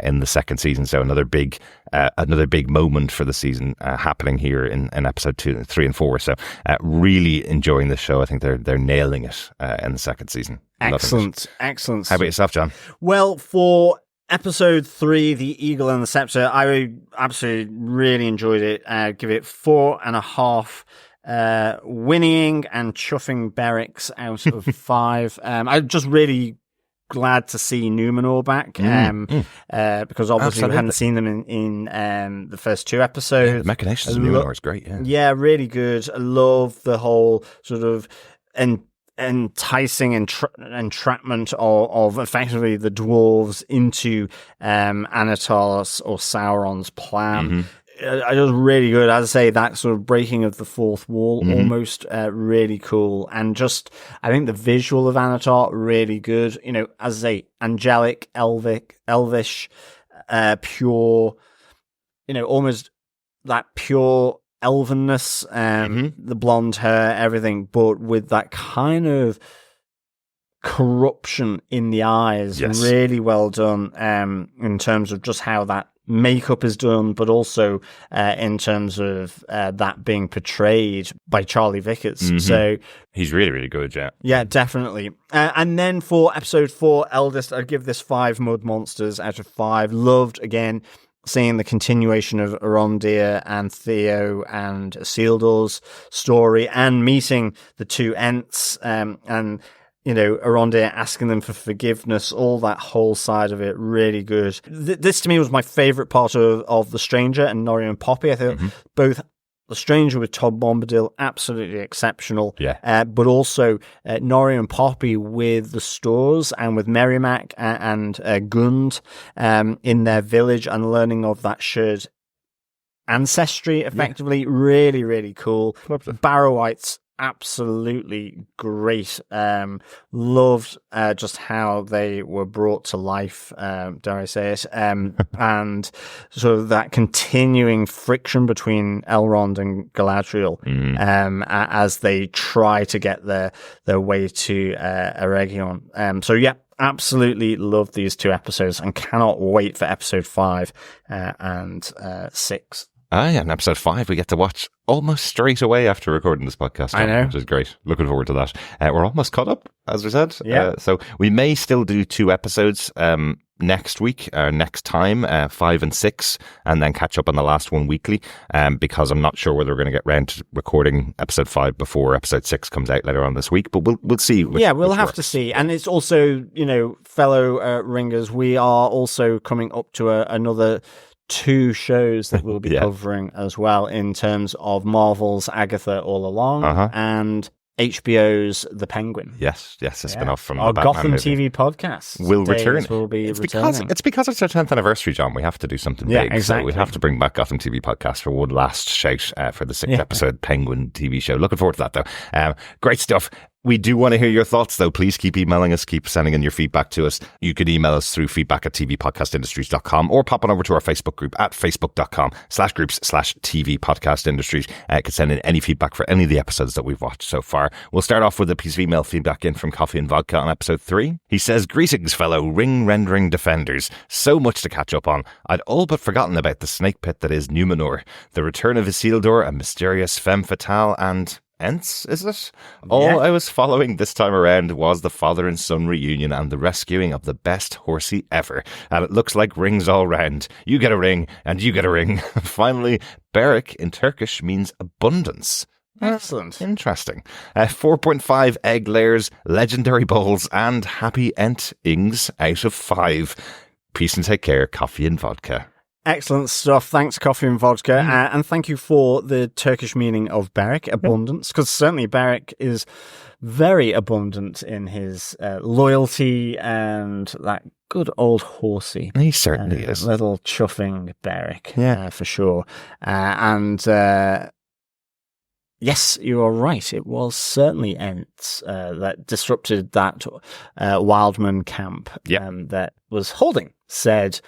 in the second season. So another big moment for the season happening here in episode 2, 3 and 4. So really enjoying this show. I think they're nailing it in the second season. Excellent. How about yourself, John? Well, for episode 3, The Eagle and the Sceptre, I absolutely really enjoyed it. Give it 4.5 whinnying and chuffing Bereks out of 5. I'm just really glad to see Númenórean back because obviously we hadn't seen them in the first 2 episodes. The machinations of Númenórean is great. Yeah, really good. I love the whole sort of enticing entrapment of effectively the dwarves into Anatolos or Sauron's plan. I was really good. As I say, that sort of breaking of the fourth wall, almost really cool. And just, I think the visual of Anatar, really good. As I say, angelic, elvish, pure, almost that pure elvenness, the blonde hair, everything, but with that kind of corruption in the eyes. Yes. Really well done in terms of just how that makeup is done, but also in terms of that being portrayed by Charlie Vickers. So he's really, really good, yeah, definitely. And then for episode 4, Eldest, I'd give this 5 mud monsters out of 5. Loved, again, seeing the continuation of Arondir and Theo and Isildur's story, and meeting the 2 Ents, and Arondir asking them for forgiveness, all that whole side of it, really good. This to me was my favourite part of The Stranger and Norrie and Poppy. I think both The Stranger with Tom Bombadil, absolutely exceptional. Yeah. But also Norrie and Poppy with the stores and with Merrimack and Gund in their village and learning of that shared ancestry, effectively. Really, really cool. Barrow-wites, absolutely great. Loved just how they were brought to life, dare I say it, and sort of that continuing friction between Elrond and Galadriel as they try to get their way to Eregion. So yeah, absolutely love these 2 episodes and cannot wait for episode 5 and 6. And episode 5 we get to watch almost straight away after recording this podcast. I know. Which is great. Looking forward to that. We're almost caught up, as we said. Yeah. So we may still do 2 episodes next week, or next time, 5 and 6, and then catch up on the last one weekly, because I'm not sure whether we're going to get round to recording episode 5 before episode 6 comes out later on this week, but we'll see. We'll have to see. And it's also, fellow ringers, we are also coming up to another 2 shows that we'll be covering as well, in terms of Marvel's Agatha All Along and HBO's The Penguin. Yes, a spin-off from our the Batman Gotham movie. TV podcast Will return. Will be it's returning. because it's our 10th anniversary, John. We have to do something big. Exactly. So we have to bring back Gotham TV podcast for one last shout for the 6th episode Penguin TV show. Looking forward to that, though. Great stuff. We do want to hear your thoughts, though. Please keep emailing us, keep sending in your feedback to us. You can email us through feedback@tvpodcastindustries.com or pop on over to our Facebook group at facebook.com/groups/tvpodcastindustries. You can send in any feedback for any of the episodes that we've watched so far. We'll start off with a piece of email feedback in from Coffee and Vodka on episode 3. He says, "Greetings, fellow ring-rendering defenders. So much to catch up on. I'd all but forgotten about the snake pit that is Númenór, the return of Isildur, a mysterious femme fatale, and... Ents, is it? All I was following this time around was the father and son reunion and the rescuing of the best horsey ever. And it looks like rings all round. You get a ring, and you get a ring. Finally, Berek in Turkish means abundance. Excellent. Interesting. 4.5 egg layers, legendary bowls, and happy ents out of 5. Peace and take care, Coffee and Vodka." Excellent stuff. Thanks, Coffee and Vodka. And thank you for the Turkish meaning of Berek, abundance, because certainly Berek is very abundant in his loyalty and that good old horsey. He certainly is. Little chuffing Berek, for sure. Yes, you are right. It was certainly Ents that disrupted that Wildman camp that was holding said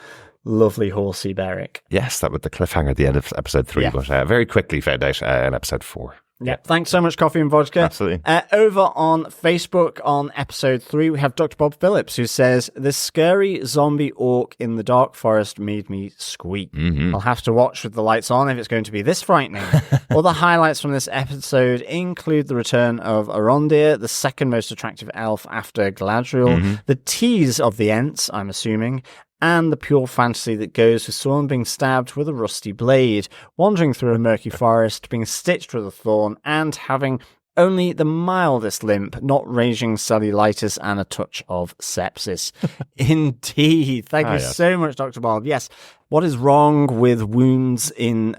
lovely horsey Berek. Yes, that was the cliffhanger at the end of episode 3, but very quickly found out in episode 4. Yeah, thanks so much, Coffee and Vodka. Absolutely. Over on Facebook on episode 3, we have Dr. Bob Phillips, who says, "The scary zombie orc in the dark forest made me squeak. I'll have to watch with the lights on if it's going to be this frightening." Other highlights from this episode include the return of Arondir, the second most attractive elf after Galadriel, the tease of the Ents, I'm assuming, and the pure fantasy that goes with someone being stabbed with a rusty blade, wandering through a murky forest, being stitched with a thorn, and having only the mildest limp, not raging cellulitis, and a touch of sepsis. Indeed. Thank you so much, Dr. Bob. Yes, what is wrong with wounds in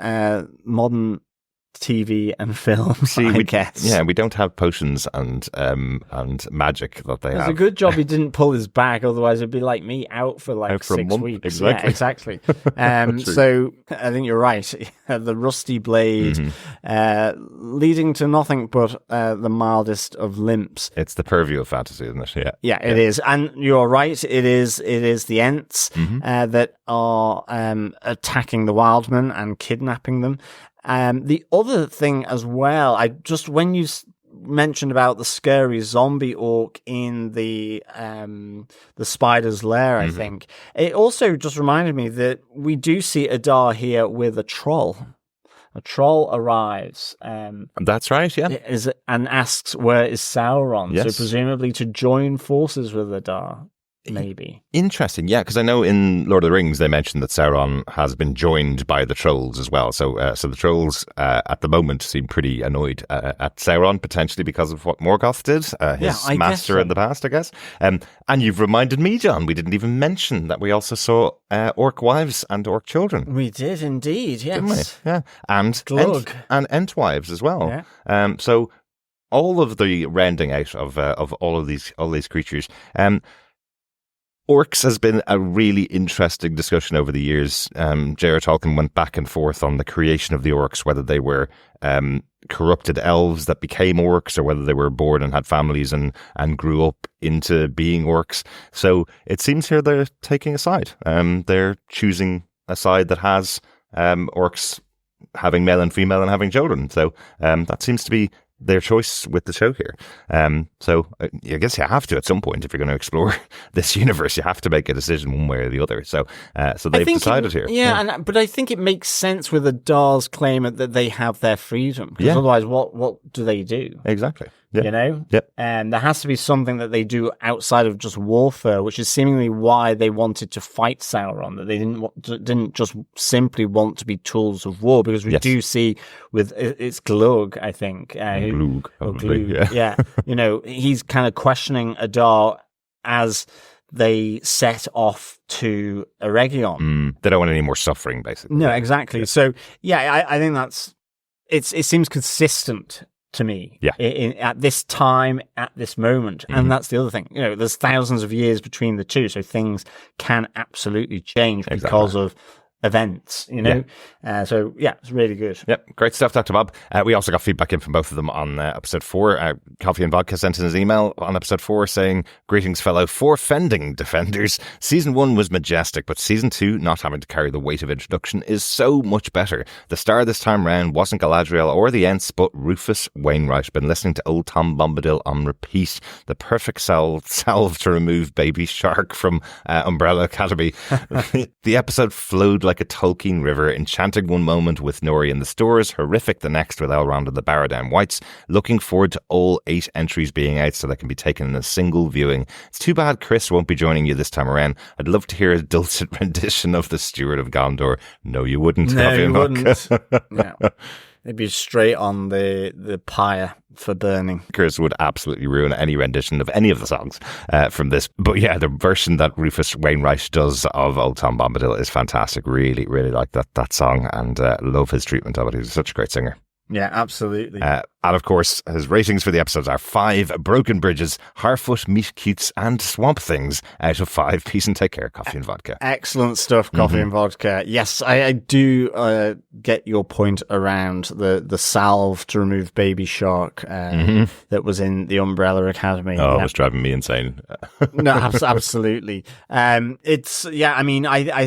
modern TV and films, I guess. Yeah, we don't have potions and magic that they have. It's a good job he didn't pull his back, otherwise it'd be like me out for 6 weeks. Exactly. Yeah, exactly. So I think you're right. The rusty blade leading to nothing but the mildest of limps. It's the purview of fantasy, isn't it? Yeah, it is. And you're right, it is the Ents that are attacking the Wildmen and kidnapping them. The other thing as well, when you mentioned about the scary zombie orc in the spider's lair, I think it also just reminded me that we do see Adar here with a troll. A troll arrives. That's right, yeah. And asks, "Where is Sauron?" Yes. So presumably to join forces with Adar. maybe. Interesting, yeah, because I know in Lord of the Rings they mentioned that Sauron has been joined by the trolls as well. So the trolls at the moment seem pretty annoyed at Sauron, potentially because of what Morgoth did, his master in the past, I guess. And you've reminded me, John, we didn't even mention that we also saw orc wives and orc children. We did indeed, yes. Didn't we? Yeah, and Glug. and Entwives as well. Yeah. So all of the rending out of all these creatures. Orcs has been a really interesting discussion over the years. J.R.R. Tolkien went back and forth on the creation of the orcs, whether they were corrupted elves that became orcs or whether they were born and had families and grew up into being orcs. So it seems here they're taking a side. They're choosing a side that has orcs having male and female and having children. So that seems to be their choice with the show here. So I guess you have to, at some point, if you're going to explore this universe, you have to make a decision one way or the other. So they've decided here. Yeah, but I think it makes sense with Adar's claim that they have their freedom. Because otherwise, what do they do? Exactly. Yeah. You know? Yep. And there has to be something that they do outside of just warfare, which is seemingly why they wanted to fight Sauron, that they didn't just simply want to be tools of war, because we do see with, it's Glug, I think. Glug. Yeah. You know, he's kind of questioning Adar as they set off to Eregion. They don't want any more suffering, basically. No, exactly. Yeah. So, yeah, I think it seems consistent to me at this time, at this moment. And that's the other thing. You know, there's thousands of years between the two, so things can absolutely change because of events, you know? So, it's really good. Yep, great stuff, Dr. Bob. We also got feedback in from both of them on episode 4. Coffee and Vodka sent in his email on episode 4 saying, "Greetings, fellow forefending defenders. Season 1 was majestic, but Season 2, not having to carry the weight of introduction, is so much better. The star this time round wasn't Galadriel or the Ents, but Rufus Wainwright. Been listening to old Tom Bombadil on repeat. The perfect salve to remove Baby Shark from Umbrella Academy. The episode flowed like a Tolkien river, enchanting one moment with Nori in the stores, horrific the next with Elrond and the Baradan Whites. Looking forward to all 8 entries being out so they can be taken in a single viewing. It's too bad Chris won't be joining you this time around. I'd love to hear a dulcet rendition of the Steward of Gondor." No, you wouldn't. No, you wouldn't. No. They'd be straight on the pyre for burning. Chris would absolutely ruin any rendition of any of the songs from this. But yeah, the version that Rufus Wainwright does of Old Tom Bombadil is fantastic. Really, really like that song, and love his treatment of it. He's such a great singer. Yeah, absolutely. And of course, his ratings for the episodes are 5 broken bridges, Harfoot, meat cutes, and swamp things out of 5. Peace and take care, Coffee and Vodka. Excellent stuff, Coffee and Vodka. Yes, I do get your point around the salve to remove Baby Shark that was in the Umbrella Academy. Oh, it was driving me insane. No, absolutely. I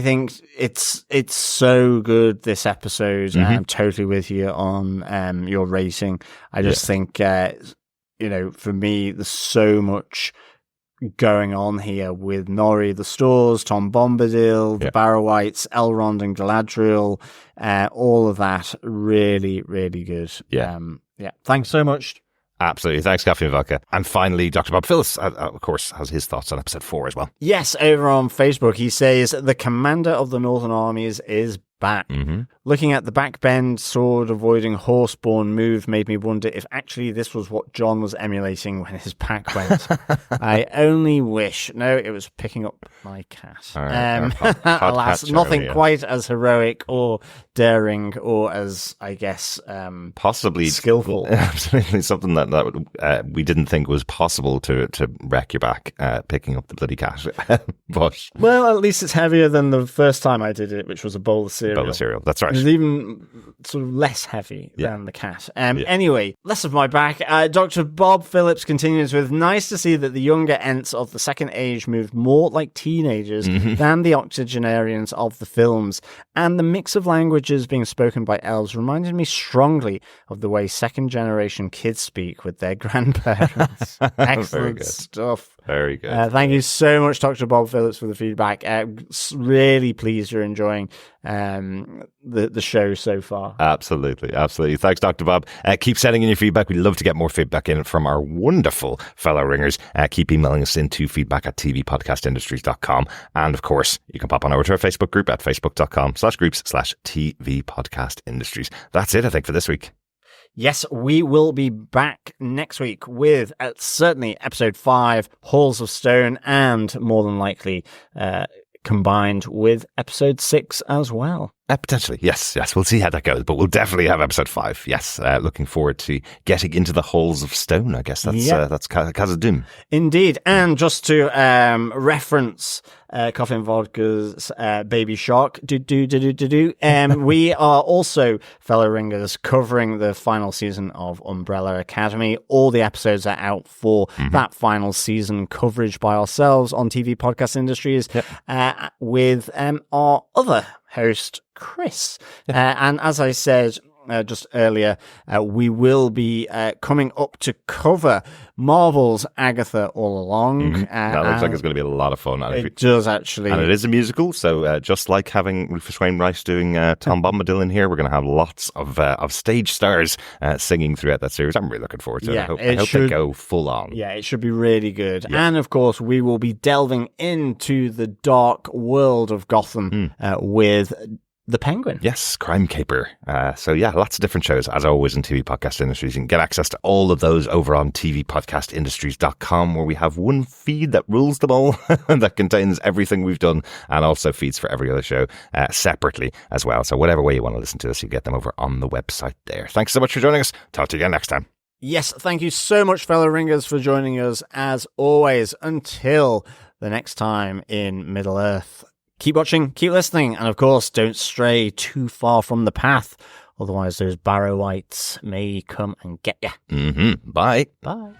think it's so good, this episode. I'm totally with you on your rating. I just think, for me, there's so much going on here with Nori, the stores, Tom Bombadil, the Barrow-wights, Elrond and Galadriel, all of that really, really good. Thanks so much. Absolutely. Thanks, Coffee and Vodka. And finally, Dr. Bob Phillips, of course, has his thoughts on episode 4 as well. Yes, over on Facebook, he says, "The commander of the Northern armies is back. Looking at the backbend, sword-avoiding, horse-borne move made me wonder if actually this was what John was emulating when his pack went. I only wish. No, it was picking up my cat. Alas, nothing quite as heroic or daring or as, I guess, possibly skillful. Absolutely, something that we didn't think was possible to wreck your back, picking up the bloody cat. But well, at least it's heavier than the first time I did it, which was a bowl of cereal. That's right. It's even sort of less heavy than the cat. Anyway, less of my back. Dr. Bob Phillips continues with, "Nice to see that the younger Ents of the Second Age moved more like teenagers than the octogenarians of the films. And the mix of languages being spoken by elves reminded me strongly of the way second-generation kids speak with their grandparents." Excellent stuff. Very good. Thank you so much, Dr. Bob Phillips, for the feedback. Really pleased you're enjoying the show so far. Absolutely. Thanks, Dr. Bob. Keep sending in your feedback. We'd love to get more feedback in from our wonderful fellow ringers. Keep emailing us into feedback@tvpodcastindustries.com. And of course, you can pop on over to our Facebook group at facebook.com/groups/tvpodcastindustries. That's it, I think, for this week. Yes, we will be back next week with certainly episode 5, Halls of Stone, and more than likely combined with episode 6 as well. Potentially, yes. We'll see how that goes, but we'll definitely have episode 5. Yes, looking forward to getting into the Halls of Stone. I guess that's Khazad-dûm. Indeed, and just to reference Coffee and Vodka's Baby Shark, we are also fellow ringers covering the final season of Umbrella Academy. All the episodes are out for that final season coverage by ourselves on TV Podcast Industries with our other host, Chris. And as I said just earlier, we will be coming up to cover Marvel's Agatha All Along. That looks like it's going to be a lot of fun. It does, actually. And it is a musical, so just like having Rufus Wainwright doing Tom Bombadil in here, we're going to have lots of stage stars singing throughout that series. I'm really looking forward to it. I hope they go full on. Yeah, it should be really good. Yeah. And of course, we will be delving into the dark world of Gotham with the Penguin. Yes, Crime Caper. So yeah, lots of different shows, as always, in TV Podcast Industries. You can get access to all of those over on tvpodcastindustries.com, where we have one feed that rules them all, that contains everything we've done, and also feeds for every other show separately as well. So whatever way you want to listen to us, you get them over on the website there. Thanks so much for joining us. Talk to you again next time. Yes, thank you so much, fellow ringers, for joining us, as always. Until the next time in Middle-earth. Keep watching, keep listening, and of course, don't stray too far from the path. Otherwise, those Barrow-wights may come and get you. Bye. Bye.